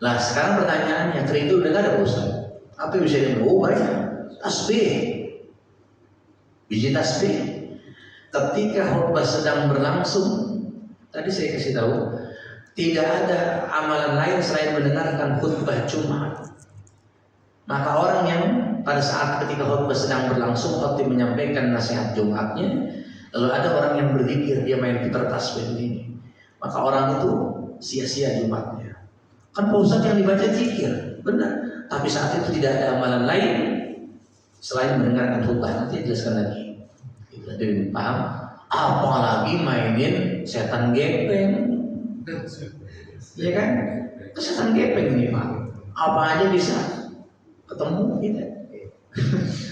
Lah sekarang pertanyaannya, kerikil udah nggak ada Ustaz? Apa yang bisa diubah? Tasbih. Biji tasbih. Ketika khutbah sedang berlangsung, tadi saya kasih tahu, tidak ada amalan lain selain mendengarkan khutbah Jumat. Maka orang yang pada saat ketika khutbah sedang berlangsung, khotib menyampaikan nasihat Jumatnya, lalu ada orang yang berzikir, dia main putar tasbih ini, maka orang itu sia-sia Jumatnya. Kan Pak Ustadz yang dibaca zikir, benar. Tapi saat itu tidak ada amalan lain selain mendengarkan khutbah. Nanti jelaskan lagi. Jadi paham? Apalagi mainin setan gepeng, ya kan? Setan gepeng ini Pak. Apa aja bisa ketemu kita.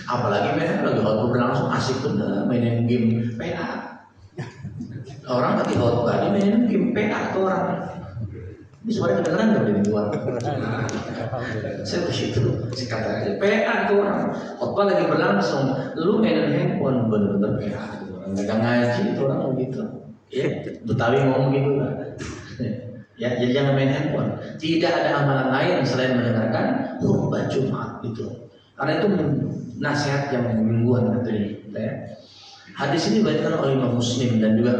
Apalagi main lagi khutbah berlangsung asik bener mainin game PA. Orang lagi khutbah dia mainin game PA tuh orang. Ini suara kedengeran nggak dari luar? Saya begitu, saya kata aja PA tuh orang. Khutbah lagi berlangsung, lu mainin handphone bener-bener PA. Nggak ngaji itu orang begitu. Ya, Betawi ngomong gitu lah. Ya, jadi jangan main handphone. Tidak ada amalan lain selain mendengarkan khutbah Jumat itu. Karena itu nasihat yang mingguan katanya. Ya. Hadis ini diriwayatkan oleh Imam Muslim dan juga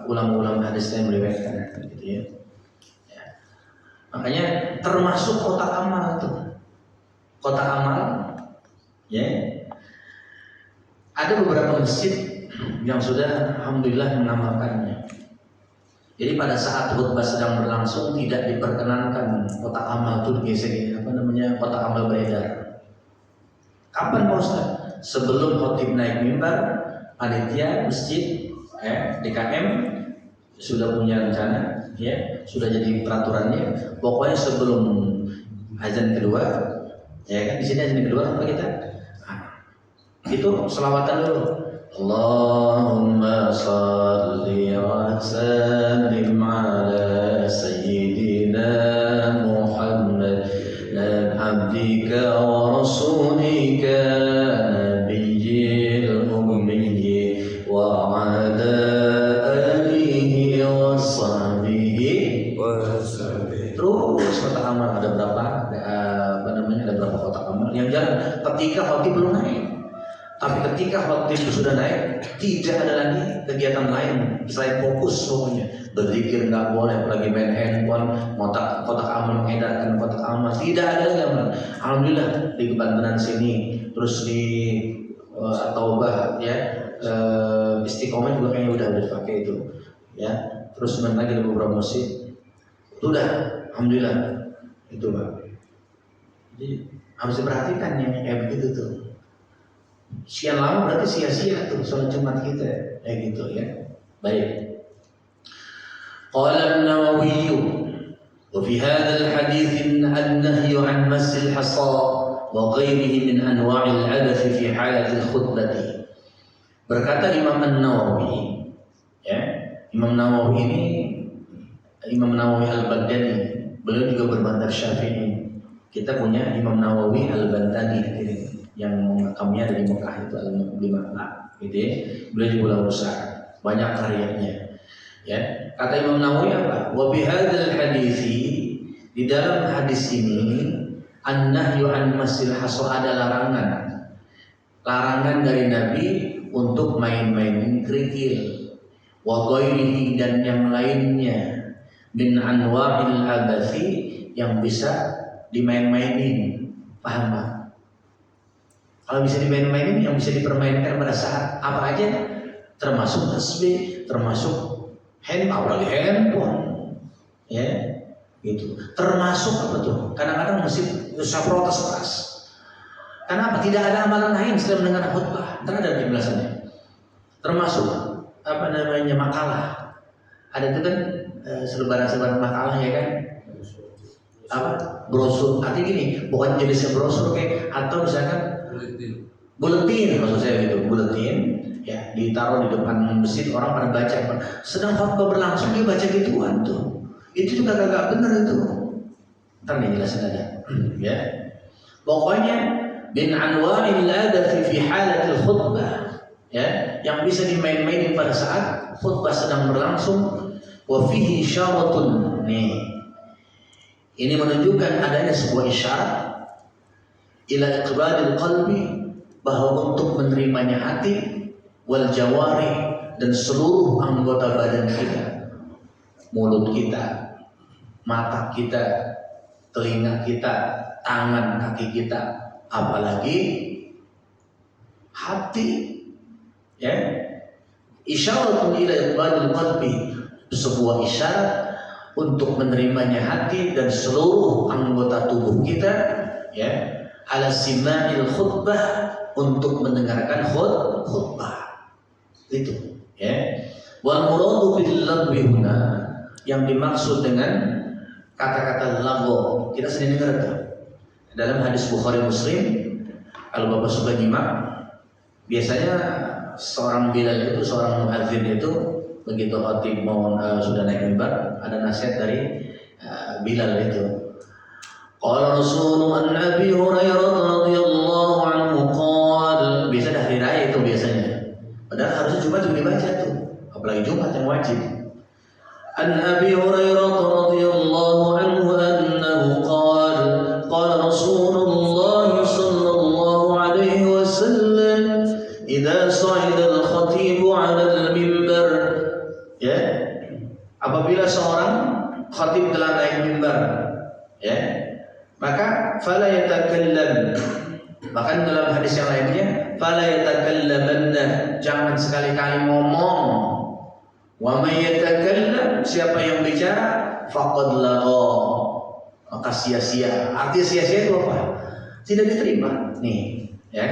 ulama-ulama hadis yang meriwayatkan gitu ya. Ya. Makanya termasuk kotak amal itu. Kotak amal ya. Ada beberapa masjid yang sudah alhamdulillah mengamalkannya. Jadi pada saat khutbah sedang berlangsung tidak diperkenankan kotak amal itu digeser, kotak amal beredar. Kapan Pak Ustaz? Sebelum khotib naik mimbar, panitia masjid DKM sudah punya rencana, ya sudah jadi peraturannya. Pokoknya sebelum azan kedua, ya kan di sini azan kedua apa kita? Itu selawatan dulu. Allahumma salli wa sallim ala sayyidina Muhammad abdika wa rasulika nabiyil ummi wa ala alihi wa sahbihi wasallam. Terus kotak amal ada berapa? Ada berapa kotak amal yang jalan ketika khotib belum naik. Tapi ketika khotib sudah naik, tidak ada lagi kegiatan lain selain fokus pokoknya. Berzikir nggak boleh, lagi main handphone, kotak amal mengedarkan kotak amal, tidak ada lagi amal. Alhamdulillah di Kebantenan sini, terus di Taubah ya, Istiqomah juga kayaknya udah dipakai itu, ya. Terus lagi ada beberapa masjid, sudah, alhamdulillah itu Pak. Jadi harus diperhatikan yang kayak begitu tuh. Sekian lama berarti sia-sia tuh sholat Jumat kita, gitu ya. Baik. Qala an-Nawawi wa fi hadzal hadits an-nahyu an masil hasa wa ghairihi min anwa'il 'abath fi halatil khutbah. Berkata Imam An-Nawawi, ya. Imam Nawawi ini Imam Nawawi Al-Baghdadi, beliau juga berbandar Syafi'i. Kita punya Imam Nawawi Al-Baghdadi yang makamnya dari Mekah itu Al-Maqdimah, gitu ya. Beliau juga ulama besar, banyak karyanya. Ya, kata Imam Nawawi apa? Wa bihadzal hadisi, di dalam hadis ini an-nahyu an masil hasa, ada larangan dari Nabi untuk main-mainin kerikil. Wa ghairihi, dan yang lainnya min anwa'il abathi, yang bisa dimain-mainin. Paham Pak? Kalau bisa dimain-mainin, yang bisa dipermainkan pada saat apa aja? termasuk tasbih, termasuk apalagi handphone, ya, gitu. Termasuk apa tuh? Kadang-kadang masjid saya protes keras. Kenapa? Tidak ada amalan lain selain mendengar khutbah. Terhadap penjelasannya. Termasuk apa namanya makalah. Ada itu kan selebaran-selebaran makalah ya kan? Apa? Brosur. Artinya gini, bukan jenisnya brosur kayak atau misalkan buletin maksud saya gitu, buletin ya ditaruh di depan masjid, orang pada baca. Sedang khutbah berlangsung dia baca gituan tuh. Itu juga gak benar itu. Ntar nih jelasin aja. Ya. Pokoknya bin anwa'il adafi fi halatil khutbah, ya, yang bisa dimain-mainin pada saat khutbah sedang berlangsung. Wa fihi isyaratun, nih. Ini menunjukkan adanya sebuah isyarat ila iqbalil qalbi, bahwa untuk menerimanya hati, wal jawari, dan seluruh anggota badan kita, mulut kita, mata kita, telinga kita, tangan kaki kita, apalagi hati, ya. Isyaratun ila iqbalil qalbi, sebuah isyarat untuk menerimanya hati dan seluruh anggota tubuh kita, ya, ala sima'il khutbah, untuk mendengarkan khutbah. Itu, ya. Wal muradu bil lagwi huna, yang dimaksud dengan kata-kata lagwo, kita sering dengar itu dalam hadis Bukhari Muslim. Kalau Bapak suka nyimak, biasanya seorang Bilal itu, seorang muadzin itu, begitu khatib mau sudah naik mimbar, ada nasihat dari Bilal itu. Qala Rasulullah an Abi Hurairah radhiyallahu anhu qala, biasa hari raya itu biasanya. Padahal harusnya Jumat juga dibaca tuh, apalagi Jumat yang wajib. An Abi Hurairah radhiyallahu anhu annahu qala qala Rasulullah sallallahu alaihi wasallam idza sa'ida al-khatib 'ala al-mimbar, ya, apabila seorang khatib telah naik mimbar, ya, maka fala yatakallam, bahkan dalam hadis yang lainnya fala yatakallamanna, jangan sekali-kali ngomong. Wa may yatakallam, siapa yang bicara faqad lagha, maka sia-sia. Arti sia-sia itu apa? Tidak diterima. Nih, ya.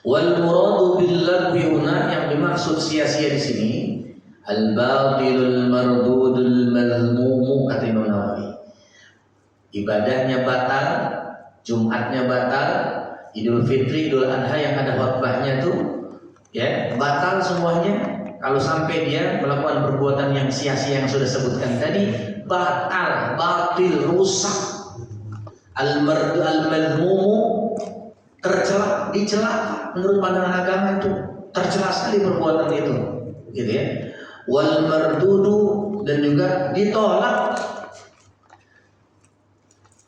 Wal muradu bil lagwi huna, yang dimaksud sia-sia di sini al-batilul mardudul mazmumu, kata Imam Nawawi. Ibadahnya batal, Jumatnya batal, Idul Fitri, Idul Adha yang ada khutbahnya tuh, ya, batal semuanya. Kalau sampai dia melakukan perbuatan yang sia-sia yang sudah sebutkan tadi, batal, batil, rusak. Al-mazmumu, tercela, dicela menurut pandangan agama itu tercela sekali perbuatan itu, gitu ya. Wal mardudu, dan juga ditolak.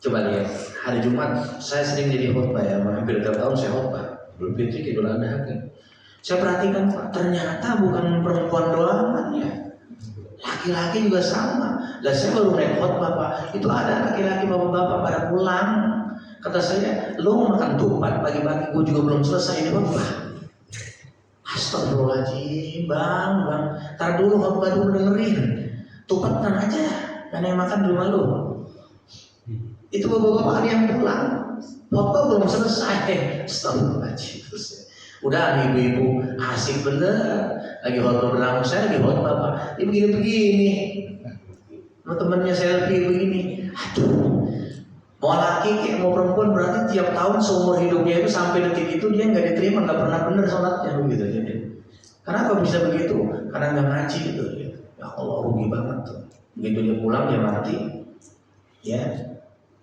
Coba lihat, hari Jumat saya sering jadi khutbah ya, hampir tiap tahun saya khutbah. Idul Fitri, Idul Adha kan. Saya perhatikan Pak, ternyata bukan perempuan doang ya, laki-laki juga sama. Lah saya baru naik khutbah Pak, itu ada laki-laki bapak-bapak pada pulang. Kata saya, lo makan tupat pagi-pagi, gue juga belum selesai ini khutbah. Astagfirullahaladzim, bang, tar dulu khutbah dulu dengerin. Tupat kan aja, karena yang makan di rumah lo. Itu bapak-bapak ada yang pulang, khutbah belum selesai. Astagfirullahaladzim. Udah ibu-ibu asik bener, lagi khutbah berlangsung, saya lagi khutbah Pak, dia begini-begini, sama temennya selfie begini. Aduh, mau laki kayak mau perempuan, berarti tiap tahun seumur hidupnya itu sampai detik itu dia nggak diterima, nggak pernah bener sholatnya begitu. Kenapa bisa begitu? Karena nggak ngaji gitu. Ya Allah, rugi banget tuh. Begitu dia pulang dia mati, ya.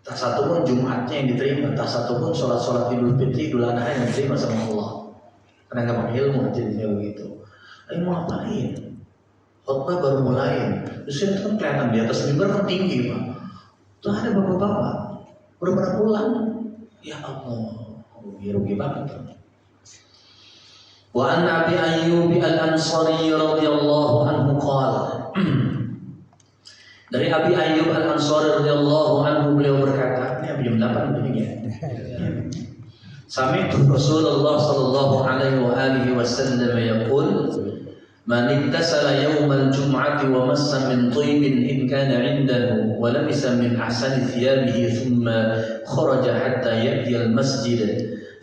Tak satu pun Jumatnya yang diterima, tak satu pun sholat Idul Fitri, Idul Adha yang diterima sama Allah. Karena nggak pakai ilmu jadinya begitu. Ayo mau ngapain? Khutbah baru mulai. Terus itu kan kelihatan di atas mimbar kan tinggi Pak. Tuh ada bapak-bapak udah pada pulang. Ya Allah, rugi banget. Wa an Abi Ayyub al-Ansari radhiyallahu anhu qala. Dari Abi Ayyub al-Ansari radhiyallahu anhu, beliau berkata, ini Abi Jum 8 begini ya. Sami'tu Rasulullah sallallahu alaihi wasallam yaqul man ittasala yawmal jum'ati wa massa min taybin in kana 'indahu wa labisa min ahsani thiyabihi thumma kharaja hatta ya'ti al-masjid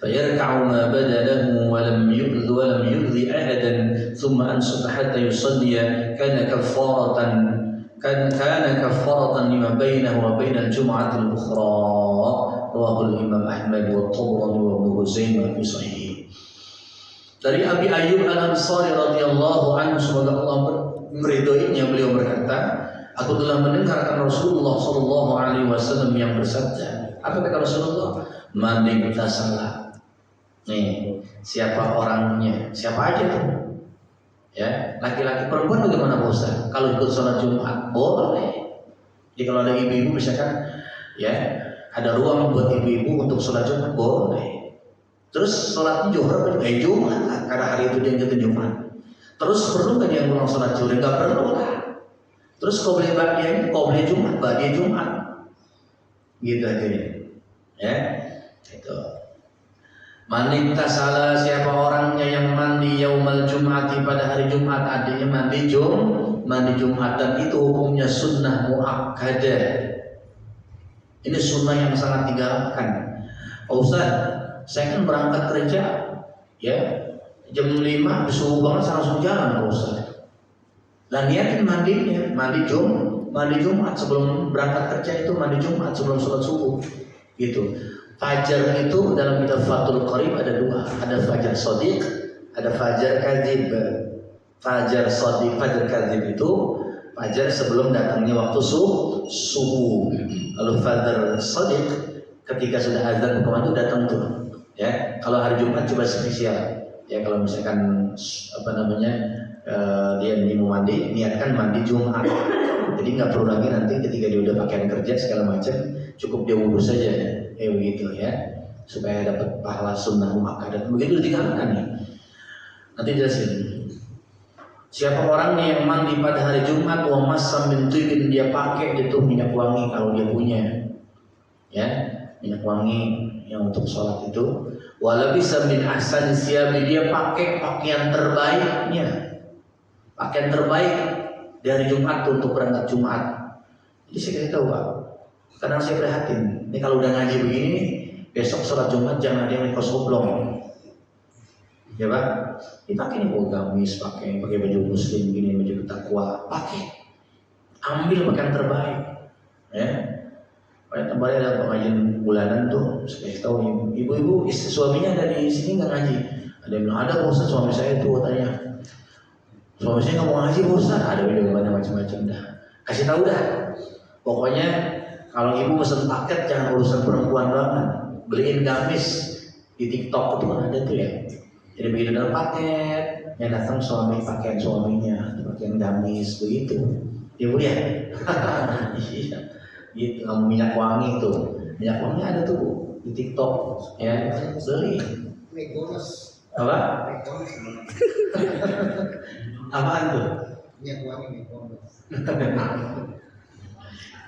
فيركع ما بدا له ولم يؤذي أحدا ثم أنصت حتى يصلي كان كفارة لما بينه وبين الجمعة الأخرى رواه الإمام أحمد والطبراني وابن خزيمة في صحيحه. Dari Abi Ayyub Al-Ansari radhiyallahu anhu, semoga Allah meridhoinya, beliau berkata, aku telah mendengarkan Rasulullah sallallahu alaihi wasallam yang bersabda. Apa kata Rasulullah? Man iktasala. Nih, siapa orangnya? Siapa aja tuh? Ya, laki-laki, perempuan bagaimana Pak Ustaz? Kalau ikut sholat Jumat boleh. Jadi kalau ada ibu-ibu misalkan, ya, ada ruang buat ibu-ibu untuk sholat Jumat boleh. Terus sholat Jumat Jumat, karena hari itu dia ikut Jumat. Terus perlu nggak dia ngulang sholat Jumat? Nggak perlu lah. Terus kau beli baknya, kau beli Jumat, baknya Jumat, gitu aja ya. Itu. Manita salah, siapa orangnya yang mandi yaumal jum'ati pada hari Jumat, adanya mandi Jumat, dan itu hukumnya sunnah muakkadah. Ini sunnah yang sangat digalakkan. Oh Ustaz, saya kan berangkat kerja, ya jam 5 subuh banget saya langsung jalan Pak Ustaz. Dan niatin mandinya, mandi Jumat sebelum berangkat kerja, itu mandi Jumat sebelum sholat subuh, gitu. Fajar itu dalam kitab Fathul Qarib ada dua, ada fajar shadiq, ada fajar kadzib. Fajar shadiq, fajar kadzib itu fajar sebelum datangnya waktu subuh. Kalau fajar shadiq ketika sudah azan berkumandang itu datang tuh. Ya, kalau hari Jumat coba spesial. Ya, kalau misalkan dia mau mandi, niatkan mandi Jumat. Jadi nggak perlu lagi nanti ketika dia udah pakaian kerja segala macam, cukup dia wudhu saja ya. Begitu ya, supaya dapat pahala sunnah muakkadah. Begitu digalakkan nih. Nanti jelasin. Siapa orang yang mandi pada hari Jumat, wa massa min tibin, dia pakai itu minyak wangi kalau dia punya, ya minyak wangi yang untuk sholat itu. Wa labisa min ahsani siyabi, dia pakai pakaian terbaiknya, pakaian terbaik dari Jumat untuk berangkat Jumat. Jadi saya kasih tahu Pak. Kadang saya prihatin, ini kalau udah ngaji begini, besok sholat Jumat jangan ada yang kos oblong, ya Pak. Dipakai nih gamis, pakai baju muslim gini, baju takwa, pakai, ambil pakaian terbaik, ya. Kemarin ada pengajian bulanan tuh, saya tahu ibu-ibu istri suaminya ada di sini nggak ngaji, ada yang bilang ada Ustaz, suami saya tuh katanya, suami saya nggak mau ngaji Ustaz, ada video macam-macam dah, kasih tahu dah, pokoknya. Kalau ibu pesen paket jangan urusan perempuan banget, beliin gamis di TikTok itu kan ada tuh ya. Jadi begitu dalam paket, yang datang suami pakaian suaminya, pakaian gamis begitu. Ya Bu ya. Iya. Gitu, kamu minyak wangi tuh, minyak wangi ada tuh Bu di TikTok ya, beli. Apa? Apaan tuh? Minyak wangi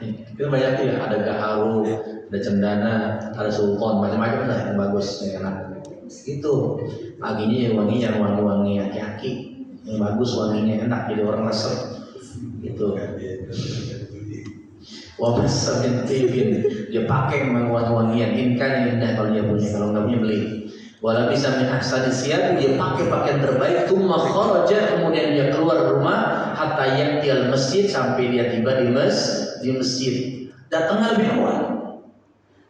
Itu banyak tuh ya, ada gaharu, ada cendana, ada sultan, macam-macam lah yang bagus, yang enak. Itu paginya yang wangi aki-aki, yang bagus wanginya enak, jadi orang resep. Itu. Wabasa bin tibin, dia pakai memang wangi-wangian, inkan indah kalau dia punya, kalau nggak punya beli. Walau bisa min ahsani siyab, dia pakai pakaian terbaik, tsumma kharaja, kemudian dia keluar rumah, hatta ya'tiyal masjid, sampai dia tiba di masjid. Datangnya lebih awal.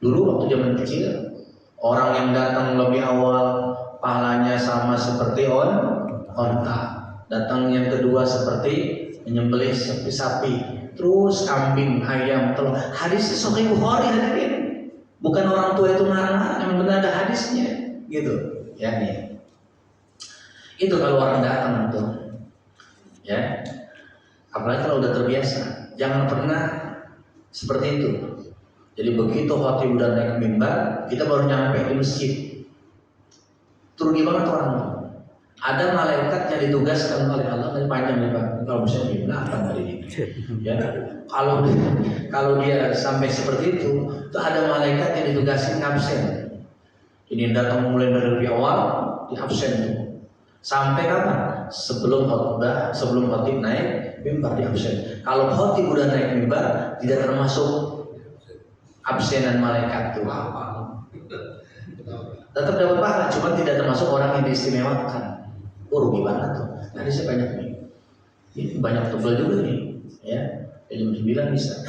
Dulu waktu zaman kecil, orang yang datang lebih awal pahalanya sama seperti onta. Datang yang kedua seperti menyembelih sapi, terus kambing, ayam, telur. Hadisnya Sahih Bukhari hadirin. Bukan orang tua itu ngarang-ngarang, yang benar ada hadisnya, gitu. Ya nih. Itu kalau orang datang tuh, ya. Apalagi kalau udah terbiasa, jangan pernah seperti itu. Jadi begitu khatib udah naik mimbar, kita baru nyampe di masjid. Rugi banget orang itu. Ada malaikat yang ditugaskan oleh Allah, dan panjang nih Pak, kalau bisa di belakang hari ini. Ya, kalau dia sampai seperti itu ada malaikat yang ditugaskan absen. Ini datang mulai dari lebih awal di absen tuh. Sampai kapan? Sebelum khotbah, sebelum khotib naik mimbar di absen. Kalau khotib udah naik mimbar, tidak termasuk absenan malaikat tuh. Tetap dapat pahala, cuma tidak termasuk orang yang diistimewakan. Rugi banget tuh. Tadi saya banyak nih. Ini banyak tebal juga nih, ya. Jam 9 bisa.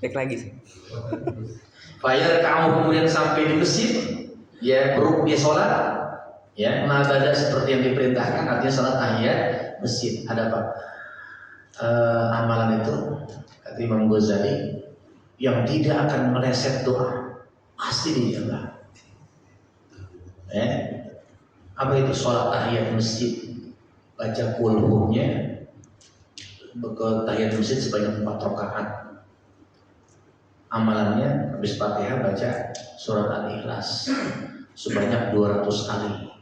Cek lagi sih. Bayar kamu kemudian sampai di masjid, ya dia sholat, ya ibadah seperti yang diperintahkan, artinya sholat tahiyat masjid. Ada apa? Amalan itu kata Imam Ghazali yang tidak akan meleset doa pasti dijawab. Apa itu sholat tahiyat masjid? Baca kulhunya ke tahiyat masjid sebanyak 4 rakaat. Amalannya habis Fatihah baca surat Al-Ikhlas sebanyak 200 kali.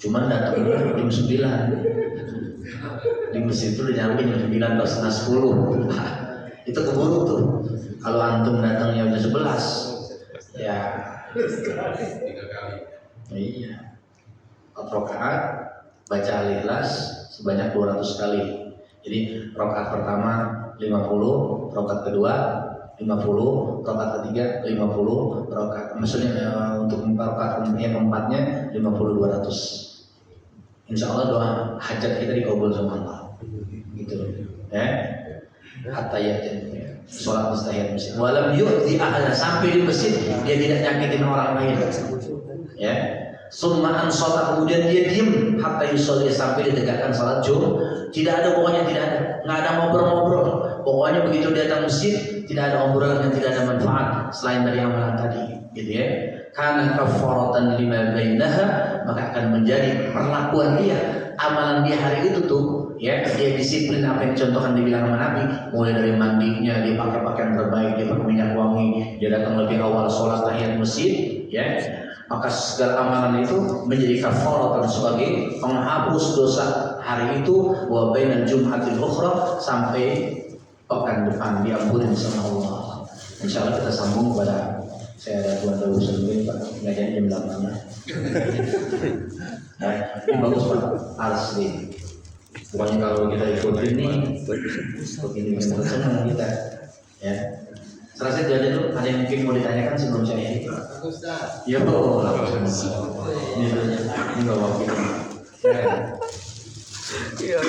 Cuman datang jam 9. Di masjid itu udah nyampe jam 9 atau setengah 10. Itu keburu tuh. Kalau antum datangnya udah 11, ya 3 kali. Iya. 4 rakaat baca Al-Ikhlas sebanyak 200 kali. Jadi rakaat pertama 50, rakaat kedua 50, rakaat ketiga 50, rakaat maksudnya untuk rakaat yang keempatnya 50 200. Insya Allah doa hajat kita dikabul sama Allah. Gitu. Hatta yakin sholat mustahil masjid. Walam yu'ti ahla, sampai di masjid dia tidak nyakitin orang lain. Ya. Summa ansata, kemudian dia diam hatta yusolli, sampai ditegakkan salat Jumat. Tidak ada, pokoknya tidak ada, nggak ada ngobrol-ngobrol. Pokoknya begitu dia datang masjid, tidak ada obrolan yang tidak ada manfaat selain dari amalan tadi, gitu ya. Karena kafaratan lima bainaha, maka akan menjadi perlakuan dia, amalan dia hari itu tuh, ya dia disiplin apa yang dicontohkan dibilang sama Nabi, mulai dari mandinya, dia pakai pakaian terbaik, dia pakai minyak wangi, dia datang lebih awal sholat tahiyat masjid, ya. Maka segala amalan itu menjadi kafaratan sebagai penghapus dosa hari itu, wa bainal jum'atil ukhra, sampai pekan depan diampuni sama Allah. Insyaallah kita sambung pada saya ada tuan dahulu sebelum Pak ngajian jam 8. Nah, ini bagus Pak, asli. Pokoknya kalau kita ikutin nih, begini senang kita, ya. Selesai itu aja dulu. Ada yang mungkin mau ditanyakan sebelum saya ini? Ya Bu. Ini bawa kita. Iya.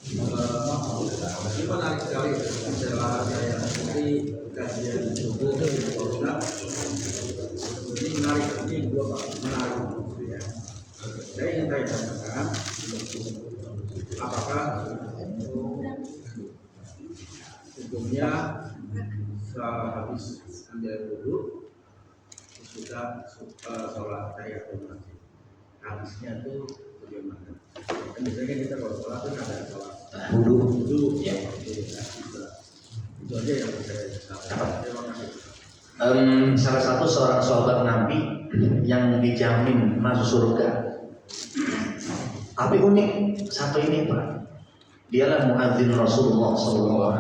Ini menarik sekali setelah saya nanti kajian subuh ini menarik, ini dua Pak, menarik ya. Saya ingin tanyakan apakah hukumnya sehabis ambil wudhu sudah sholat tahiyatul masjid, habisnya tuh bagaimana? Kan biasanya kita kalau sholat kan ada sholat wudhu ya, itu aja yang saya sampaikan. Terima kasih. Salah satu seorang sahabat Nabi yang dijamin masuk surga. Tapi unik satu ini Pak, dialah muadzin Rasulullah SAW.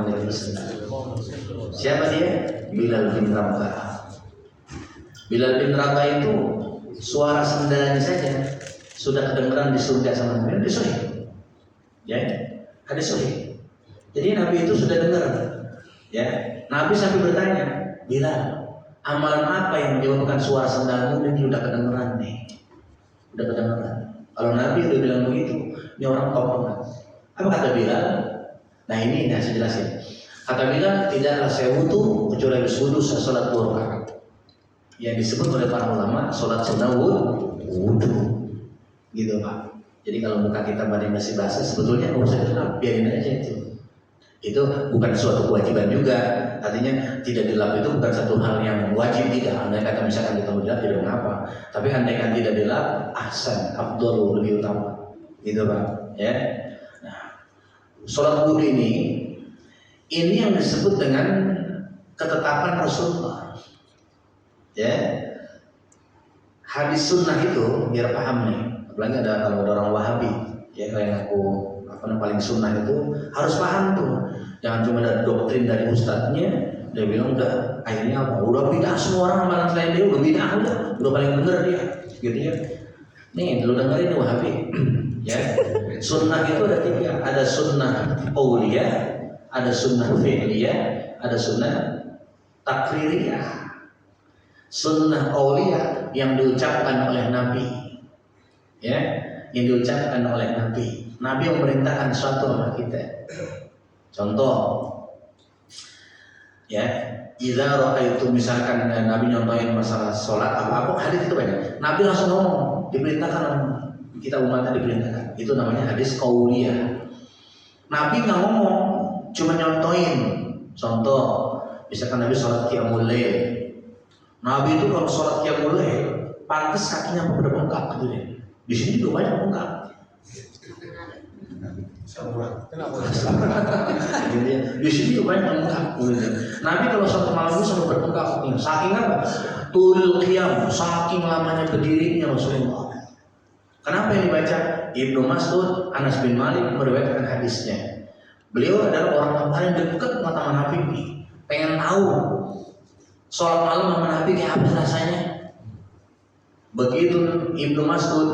Siapa dia? Bilal bin Rabah. Bilal bin Rabah itu suara sendalanya saja sudah kedengeran di surga sama Nabi. Hadis sahih. Ya, hadis sahih. Jadi Nabi itu sudah dengar. Ya, Nabi sampai bertanya, Bilal, amalan apa yang menyebabkan suara sendalmu ini udah kedengeran nih? Udah kedengeran. Kalau Nabi udah bilang begitu, ini orang top banget. Apa kata Bilal? Nah ini saya jelasin. Kata Bilal, tidaklah saya wudu kecuali habis wudu saya sholat 2 rakaat. Yang disebut oleh para ulama sholat sunnah wudu. Gitu Pak. Jadi kalau muka kita masih basah, sebetulnya nggak usah dilap, biarin aja itu. Itu bukan suatu kewajiban juga. Artinya tidak dilap itu bukan satu hal yang wajib, tidak. Andai kata misalkan kita dilap tidak mengapa. Tapi andaikan tidak dilap, ahsan, afdol, lebih utama. Gitu Pak. Ya. Nah, sholat wudu ini yang disebut dengan ketetapan Rasulullah. Ya, hadis sunnah itu biar paham nih. Apalagi kalau ada orang Wahabi, ya kayak aku paling sunnah itu harus paham tuh. Jangan cuma ada doktrin dari ustadznya, dia bilang udah akhirnya apa? Udah bid'ah semua orang amalan selain dia udah bid'ah udah paling bener dia, gitu ya. Nih, lu dengerin nih Wahabi. Ya, sunnah itu ada 3, ada sunnah qauliyah, ada sunnah fi'liyah, ada sunnah takririyah. Sunnah qauliyah yang diucapkan oleh Nabi, ya, yang diucapkan oleh Nabi. Nabi memerintahkan suatu sama kita. Contoh, ya, idza ra'aitu misalkan Nabi nyontohin masalah sholat apa hadis itu banyak. Nabi langsung ngomong, diperintahkan kita umatnya diperintahkan. Itu namanya hadis qauliyah. Nabi nggak ngomong, cuma nyontohin. Contoh, misalkan Nabi sholat qiyamul lail. Nabi itu kalau sholat qiyamul lail, pantas kakinya berbengkak gitu deh. Di sini juga banyak bengkak. Di sini juga banyak bengkak. Nabi kalau sholat malam itu selalu berbengkak. Saking apa? Tulul qiyam, saking lamanya berdirinya Rasulullah. Kenapa yang dibaca? Ibnu Mas'ud, Anas bin Malik meriwayatkan hadisnya. Beliau adalah orang yang paling dekat sama Nabi nih. Pengen tahu sholat malam sama Nabi kayak apa rasanya. Begitu Ibnu Mas'ud,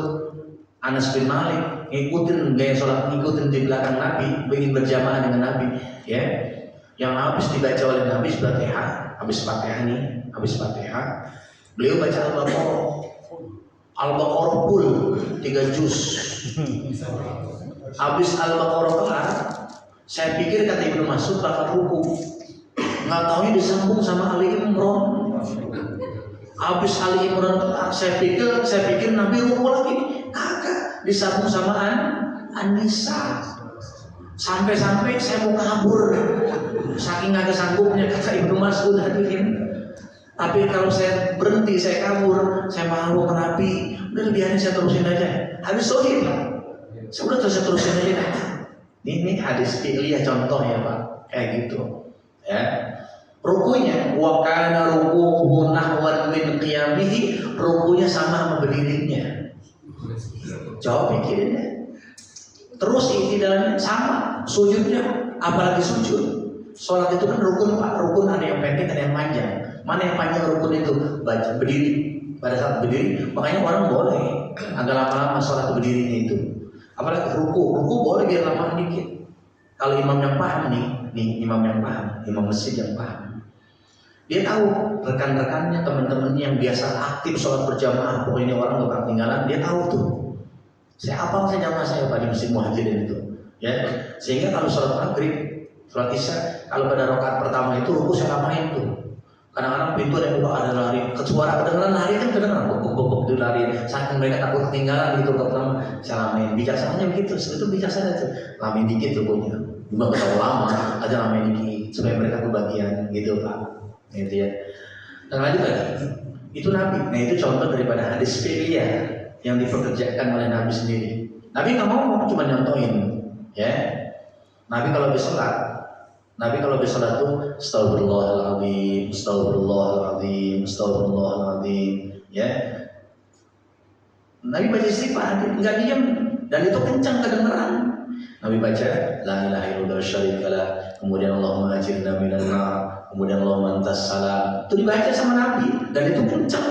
Anas bin Malik ngikutin gaya sholat, ngikutin di belakang Nabi, ingin berjamaah dengan Nabi, ya. Yang habis dibaca oleh Nabi Fatihah, habis Fatihah nih, habis Fatihah, beliau baca Al-Baqarah full 3 juz. Habis Al-Baqarah kelar, saya pikir kata Ibnu Mas'ud bakal ruku. Nggak taunya disambung sama Ali Imran. Habis Ali Imran kelar, saya pikir Nabi ruku lagi. Kagak, disambung sama An-Nisa. Sampai-sampai saya mau kabur. Saking agak sanggupnya kata Ibnu Mas'ud hadirin. Tapi kalau saya berhenti, saya kabur, saya malu ke Nabi. Udah biarin saya terusin aja. Hadis sahih Pak. Saya terusin aja. Ini hadis fi'liyah contoh ya Pak. Kayak gitu. Ya. Rukunya wa kana ruku'uhu nahwan min qiyamihi, rukunya sama sama berdirinya. Jawab pikirinnya. Terus i'tidalnya sama, sujudnya apalagi sujud. Sholat itu kan rukun Pak, rukun ada yang pendek ada yang panjang. Mana yang panjang rukun itu? Baca berdiri. Pada saat berdiri, makanya orang boleh agak lama-lama sholat berdirinya itu. Apalagi ruku boleh biar lama dikit. Kalau imam yang paham nih imam yang paham, imam masjid yang paham, dia tahu rekan-rekannya, teman-temannya yang biasa aktif sholat berjamaah, pokoknya orang gak pernah tinggalan, dia tahu tuh. Saya hafal saya jamaah saya pada Masjid Muhajirin itu, ya. Sehingga kalau sholat maghrib, sholat isya, kalau pada rakaat pertama itu ruku saya lamain tuh. Kadang-kadang pintu ada yang buka, ada lari, suara kedengeran lari kan kedengeran, buk itu lari. Saking mereka takut ketinggalan gitu pertama, saya lamain. Bijaksananya begitu, itu bijaksana tuh, lamain dikit rukunya. Cuma kalau lama, aja lamain dikit supaya mereka kebagian gitu Pak, gitu ya. Dan lanjut lagi, itu Nabi. Nah itu contoh daripada hadis fi'liyah yang dipekerjakan oleh Nabi sendiri. Nabi nggak mau cuma nyontoin, ya. Nabi kalau bersalat tuh astagfirullahaladzim, astagfirullahaladzim, astagfirullahaladzim, ya. Nabi baca istighfar, nggak diam, dan itu kencang kedengeran. Nabi baca la ilaha illallah syarikalah, kemudian Allahumma ajirna minan nar, kemudian Allahumma antas salam. Itu dibaca sama Nabi dan itu kencang.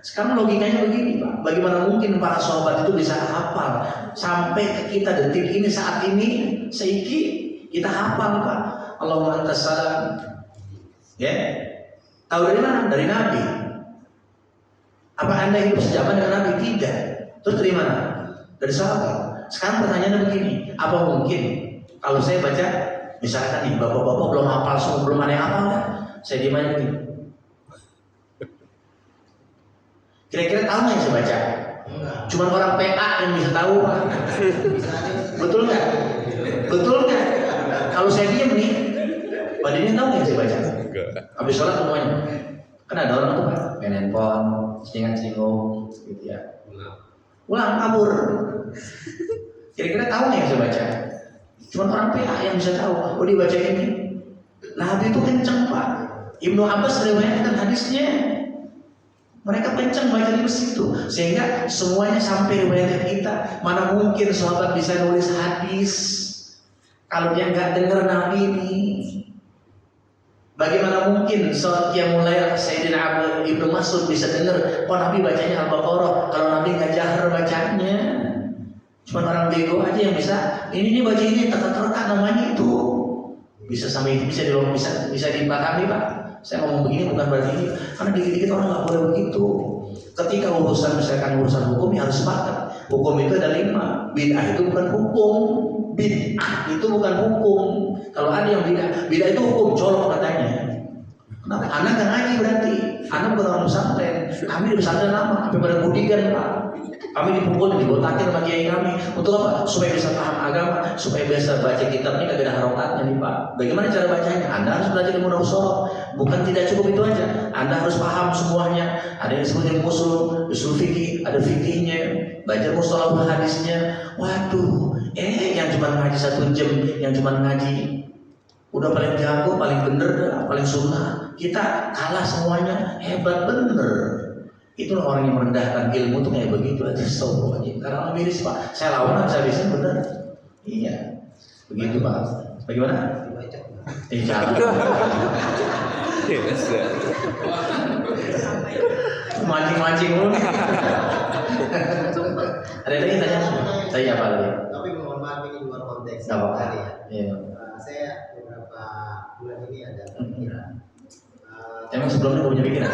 Sekarang logikanya begini Pak, bagaimana mungkin para sahabat itu bisa hafal sampai ke kita detik ini, saat ini, seiki kita hafal Pak. Allahumma antas salam. Ya. Tahu dari mana? Dari Nabi. Apa Anda hidup sejaman dengan Nabi? Tidak. Terus dari mana? Dari sahabat. Sekarang pertanyaannya begini, apa mungkin kalau saya baca, misalkan nih bapak-bapak belum hafal semua, belum ada yang hafal kan? Saya diam aja begini. Kira-kira tahu nggak yang saya baca? Cuma orang PA yang bisa tahu Pak. Betul nggak? Betul nggak? Kalau saya diam nih, Pak Dini tahu nggak yang saya baca? Habis sholat semuanya. Kan ada orang tuh Pak, main handphone, singgung, gitu ya. Ulang kabur. Kira-kira tahu nggak yang saya baca? Cuma orang PA yang bisa tahu. Oh dibaca ini. Nah Nabi itu kenceng Pak. Ibnu Abbas meriwayatkan hadisnya. Mereka kenceng baca di masjid itu, sehingga semuanya sampai riwayat kita. Mana mungkin sahabat bisa nulis hadis kalau dia nggak dengar Nabi ini? Bagaimana mungkin yang mulai Sayyidina Ibnu Mas'ud bisa dengar kok Nabi bacanya Al-Baqarah kalau Nabi nggak jahar bacanya? Cuma orang bego aja yang bisa. Ini baca ini teka-teka namanya itu. Bisa sampai bisa dipahami Pak. Saya ngomong begini bukan berarti ini, karena dikit-dikit orang nggak boleh begitu. Ketika urusan misalkan urusan hukum ya harus sepakat. Hukum itu ada 5. Bid'ah itu bukan hukum. Bid'ah itu bukan hukum. Kalau ada yang bid'ah itu hukum, colok katanya. Kenapa? Anak kan ngaji berarti. Anak bukan orang pesantren. Kami di pesantren lama, sampai pada budigan Pak. Kami dipukul, dibotakin sama kiai kami. Untuk apa? Supaya bisa paham agama, supaya bisa baca kitab ini kagak ada harokatnya nih Pak. Bagaimana cara bacanya? Anda harus belajar ilmu usul. Bukan tidak cukup itu aja. Anda harus paham semuanya. Ada yang disebut usul fikih, ada fikihnya. Baca mustalahul hadisnya. Waduh, yang cuma ngaji 1 jam, yang cuma ngaji udah paling jago, paling bener, paling sunnah. Kita kalah semuanya, hebat bener. Itulah orang yang merendahkan ilmu tuh kayak begitu aja. Karena miris Pak. Saya lawan bisa bener. Iya, begitu Pak. Bagaimana? Jangan. Mancing-mancing lu. Ada lagi tanya? Tanya apa lagi? Tapi mohon maaf ini luar konteks. Gak apa-apa. Ya. Saya beberapa bulan ini ada pikiran. Emang sebelumnya punya pikiran?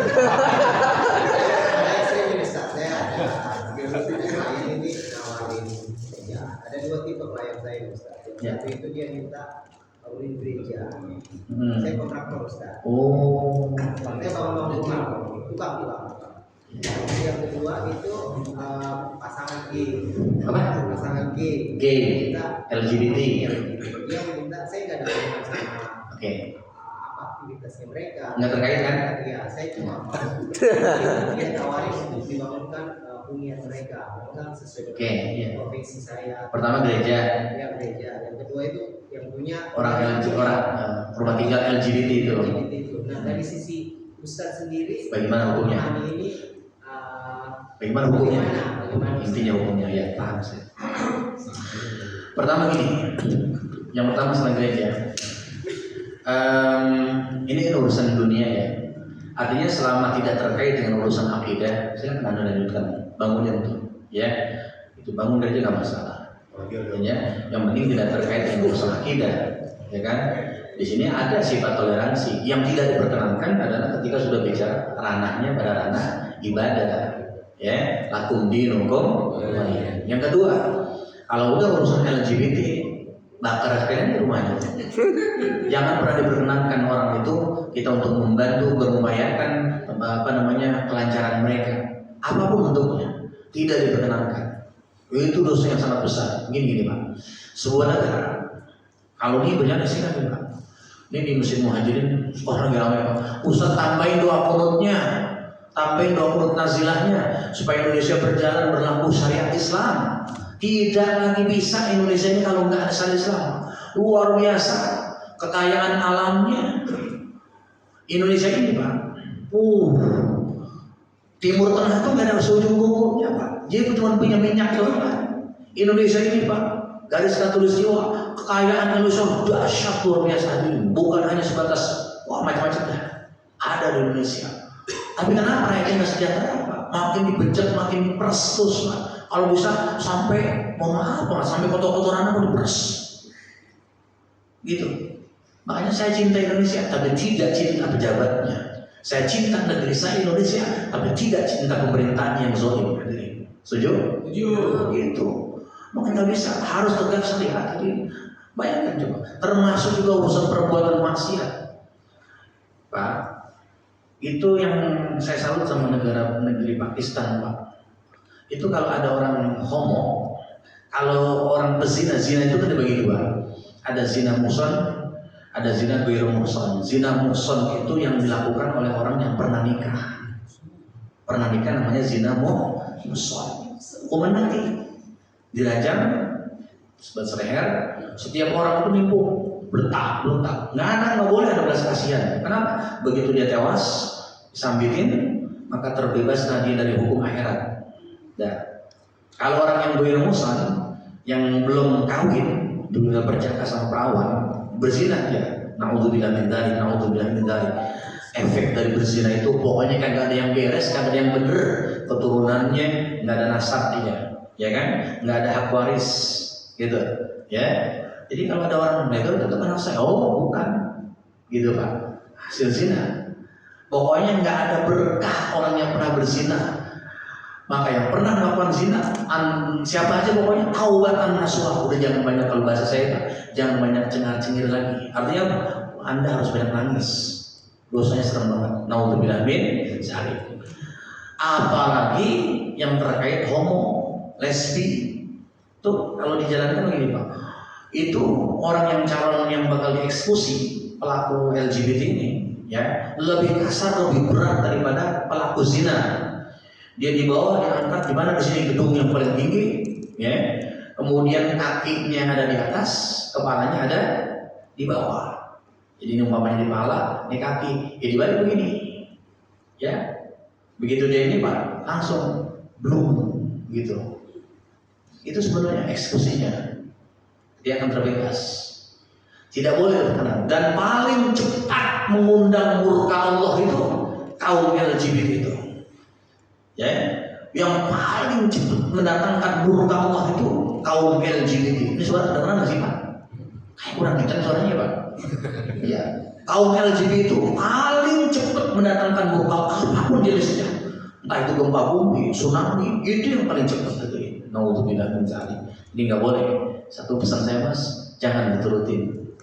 Saya Ustaz, saya klien ini nawarin kerja. Ada 2 tipe klien saya Ustaz. Yang satu itu dia minta bangunin gereja. Saya kontraktor Ustaz. Oh. Saya bangun rumah, tukang. Yang kedua itu pasangan gay. Apa? Pasangan gay. Gay. LGBT. Dia minta saya nggak ada hubungan sama. Oke. Aktivitasnya mereka nggak terkait kan? Ya, saya cuma dia tawarin untuk dibangunkan hunian mereka, memang sesuai dengan profesi saya. Pertama gereja. Ya gereja. Yang kedua itu yang punya orang rumah tinggal LGBT itu. Nah dari sisi Ustadz sendiri, bagaimana hukumnya? Ini bagaimana hukumnya? Bagaimana intinya hukumnya ya paham saya. Pertama gini, yang pertama selain gereja. Ini urusan dunia ya. Artinya selama tidak terkait dengan urusan akidah, silakan Anda lanjutkan bangunin itu, ya. Itu bangun gereja nggak masalah. Ya, yang penting tidak terkait dengan urusan akidah, ya kan? Di sini ada sifat toleransi. Yang tidak diperkenankan adalah ketika sudah bicara ranahnya pada ranah ibadah, ya. Lakum dinukum. Yang kedua, kalau udah urusan LGBT, bakar sekalian di rumahnya. Jangan pernah diperkenankan orang itu kita untuk membantu berupayakan kelancaran mereka. Apapun bentuknya tidak diperkenankan. Itu dosa yang sangat besar. Gini Pak. Sebuah negara kalau ini berjalan silakan Pak. Ini di musim muhajirin orang ramai Pak. Ustaz tambahin doa qunutnya, tambahin doa qunut nazilahnya supaya Indonesia berjalan berlaku syariat Islam. Tidak lagi bisa Indonesia ini kalau nggak ada syariat Islam. Luar biasa kekayaan alamnya Indonesia ini Pak. Timur Tengah itu nggak ada ujung kukunya Pak. Dia itu cuma punya minyak doang. Indonesia ini Pak, garis khatulistiwa, kekayaan Indonesia dahsyat luar biasa. Bukan hanya sebatas macam-macam dah. Ada di Indonesia. Tapi kenapa rakyatnya nggak sejahtera Pak? Makin dibejat, makin diperes terus Pak. Kalau bisa sampai sampai kotor-kotoran aku diperes. Gitu. Makanya saya cinta Indonesia, tapi tidak cinta pejabatnya. Saya cinta negeri saya Indonesia, tapi tidak cinta pemerintahan yang zalim. Setuju? Setuju. Gitu. Makanya nggak bisa, harus tegak syariat. Jadi bayangkan coba, termasuk juga urusan perbuatan maksiat, Pak. Itu yang saya salut sama negeri Pakistan, Pak. Itu kalau ada orang homo, kalau orang pezina, zina itu kan dibagi 2. Ada zina muhsan, ada zina ghairu muhsan. Zina muhsan itu yang dilakukan oleh orang yang pernah nikah. Pernah nikah namanya zina muhsan. Hukuman mati, dirajam, sebat leher. Setiap orang itu nipu bertak, nggak boleh ada belas kasihan. Kenapa? Begitu dia tewas, disambitin, maka terbebaslah dia dari hukum akhirat. Nah, kalau orang yang berumusan, yang belum kawin, dulu berjaka sama perawan, berzina dia. Naudzubillah min dzalik. Efek dari berzina itu pokoknya kagak ada yang beres, kagak ada yang bener, keturunannya nggak ada nasab dia, ya kan? Nggak ada hak waris, gitu, ya. Jadi kalau ada orang menegur tetap anak saya, oh bukan, gitu Pak, hasil zina. Pokoknya nggak ada berkah orang yang pernah berzina. Maka yang pernah melakukan zina, siapa aja pokoknya taubatan nasuha. Udah jangan banyak, kalau bahasa saya Pak, jangan banyak cengar-cengir lagi. Artinya apa? Anda harus banyak nangis. Dosanya serem banget. Naudzubillah min dzalik. Apalagi yang terkait homo, lesbi. Tuh kalau dijalankan begini Pak. Itu orang yang calon yang bakal dieksekusi, pelaku LGBT ini, ya, lebih kasar, lebih berat daripada pelaku zina. Dia di bawah, diangkat di mana, di sini gedung yang paling tinggi, ya. Kemudian kakinya ada di atas, kepalanya ada di bawah. Jadi ini umpamanya di kepala, ini kaki, ya dibalik begini, ya. Begitu dia ini Pak, langsung belum, gitu. Itu sebenarnya eksekusinya. Dia akan terbebas. Tidak boleh terkenal. Dan paling cepat mengundang murka Allah itu kaum LGBT itu. Ya, yang paling cepat mendatangkan murka Allah itu kaum LGBT. Ini suara kedengeran nggak sih Pak? Kayak kurang kencang suaranya Pak. Ya, kaum LGBT itu paling cepat mendatangkan murka Allah, apapun jenisnya. Entah itu gempa bumi, tsunami, itu yang paling cepat itu. Naudzubillah min dzalik. Ini nggak boleh. Satu pesan saya Mas, jangan diturutin.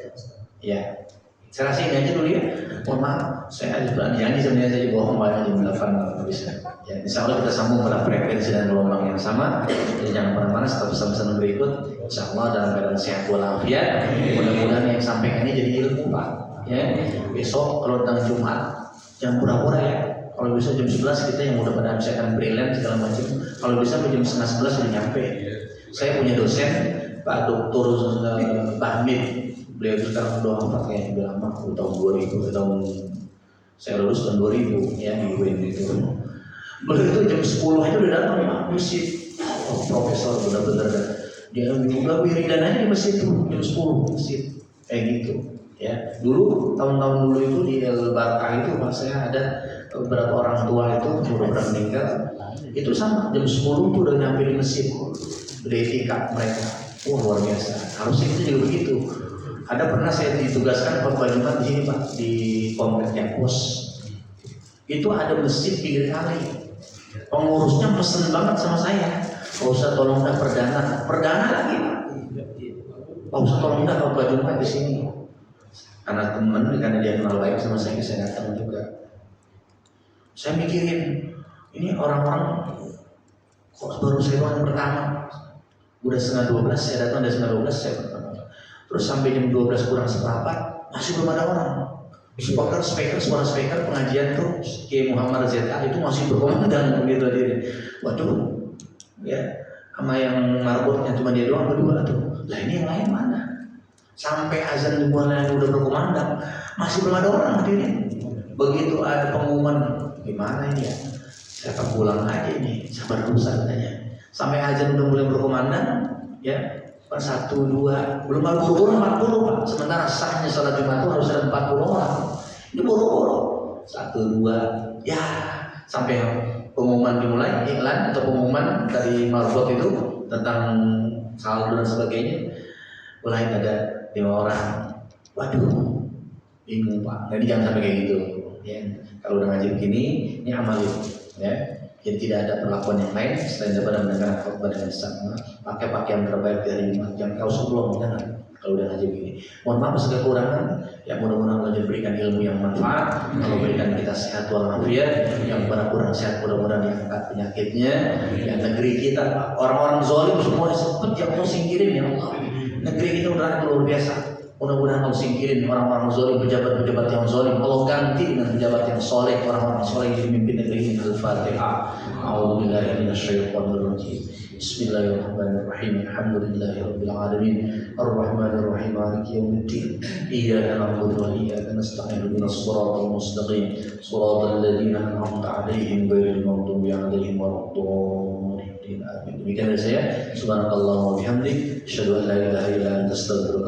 Ya, saya rasa ini aja dulu ya. Mohon maaf, saya ada berani janji sebenarnya saya bohong banyak di belakang nggak bisa. Ya, insya Allah kita sambung pada frekuensi dan gelombang yang sama. Jadi jangan kemana-mana. Setelah pesan-pesan berikut, insya Allah dalam keadaan sehat walafiat. Mudah-mudahan yang sampaikan ini jadi ilmu Pak. Ya, besok kalau tanggal Jumat jangan pura-pura ya. Kalau bisa jam 11 kita yang udah pada misalkan brilliant segala macam. Kalau bisa jam 10:30 sudah nyampe. Saya punya dosen Pak Dr. Bahmid, beliau itu sekarang udah wafat kayaknya udah lama, tahun 2000, tahun saya lulus tahun 2000 ya di UIN itu. Beliau itu jam 10 aja udah datang Pak masjid. Oh, profesor benar-benar dia juga wiridan aja di masjid itu jam 10 masjid kayak gitu ya. Dulu tahun-tahun dulu itu di El Barkah itu Pak, saya ada beberapa orang tua itu udah meninggal. Itu sama jam 10 itu udah nyampe di masjid. Beretika mereka, luar biasa. Harusnya itu juga begitu. Ada pernah saya ditugaskan khotbah Jumat di sini Pak, di komplek Pos. Itu ada masjid pinggir kali. Pengurusnya pesen banget sama saya, Pak Ustadz tolong dah perdana lagi Pak Ustadz tolong dah khotbah Jumat di sini. Karena teman, karena dia kenal baik sama saya datang juga. Saya mikirin, ini orang-orang kok baru saya yang pertama. Udah 11:30 saya datang, udah 11:12 saya datang. Terus sampai jam 12 kurang seperempat masih belum ada orang. Suara speaker pengajian tuh Kiai Muhammad ZA itu masih berkomandan begitu diri. Waduh, ya sama yang marbotnya cuma dia doang berdua tuh. Lah ini yang lain mana? Sampai azan dimulai udah berkomandang masih belum ada orang hadirin. Begitu ada pengumuman, gimana ini ya? Saya akan pulang aja ini, sabar dulu katanya. Sampai azan udah mulai berkomandang, ya, per 1, 2, belum buru-buru 40 Pak. Sementara sahnya salat Jumat itu harus ada 40 orang. Ini buru-buru 1, 2, ya, sampai pengumuman dimulai, iklan atau pengumuman dari marbot itu tentang saldo dan sebagainya, mulai ada 5 orang. Waduh, bingung Pak. Jadi jangan sampai kayak gitu. Ya, kalau udah ngaji begini, ini amalin, ya. Jadi tidak ada perlakuan yang lain selain daripada mendengar khotbah dengan sama, pakai pakaian terbaik dari Jumat. Jangan kau sebelum jangan. Kalau udah ngaji begini, mohon maaf segala kekurangan. Ya mudah-mudahan Allah berikan ilmu yang manfaat. Allah berikan kita sehat walafiat. Yang kurang sehat mudah-mudahan diangkat penyakitnya. Yang negeri kita orang-orang zalim semua sempat yang Allah singkirin ya Allah. Negeri kita udah luar biasa. Mudah-mudahan Allah singkirin orang-orang zalim, pejabat-pejabat yang zalim. Allah ganti dengan pejabat yang soleh, orang-orang soleh yang memimpin negeri ini. Al-Fatihah. A'udzubillahi minasyaitonir rajim. Bismillahirrahmanirrahim. Alhamdulillahirabbil alamin. Arrahmanir rahim. Maliki yaumiddin. Iyyaka na'budu wa iyyaka nasta'in. Ihdinas siratal mustaqim. Siratal ladzina an'amta 'alaihim ghairil maghdubi 'alaihim waladdallin. Amin. Demikian dari saya. Subhanakallahumma wa bihamdik, asyhadu an la ilaha illa anta, astaghfiruka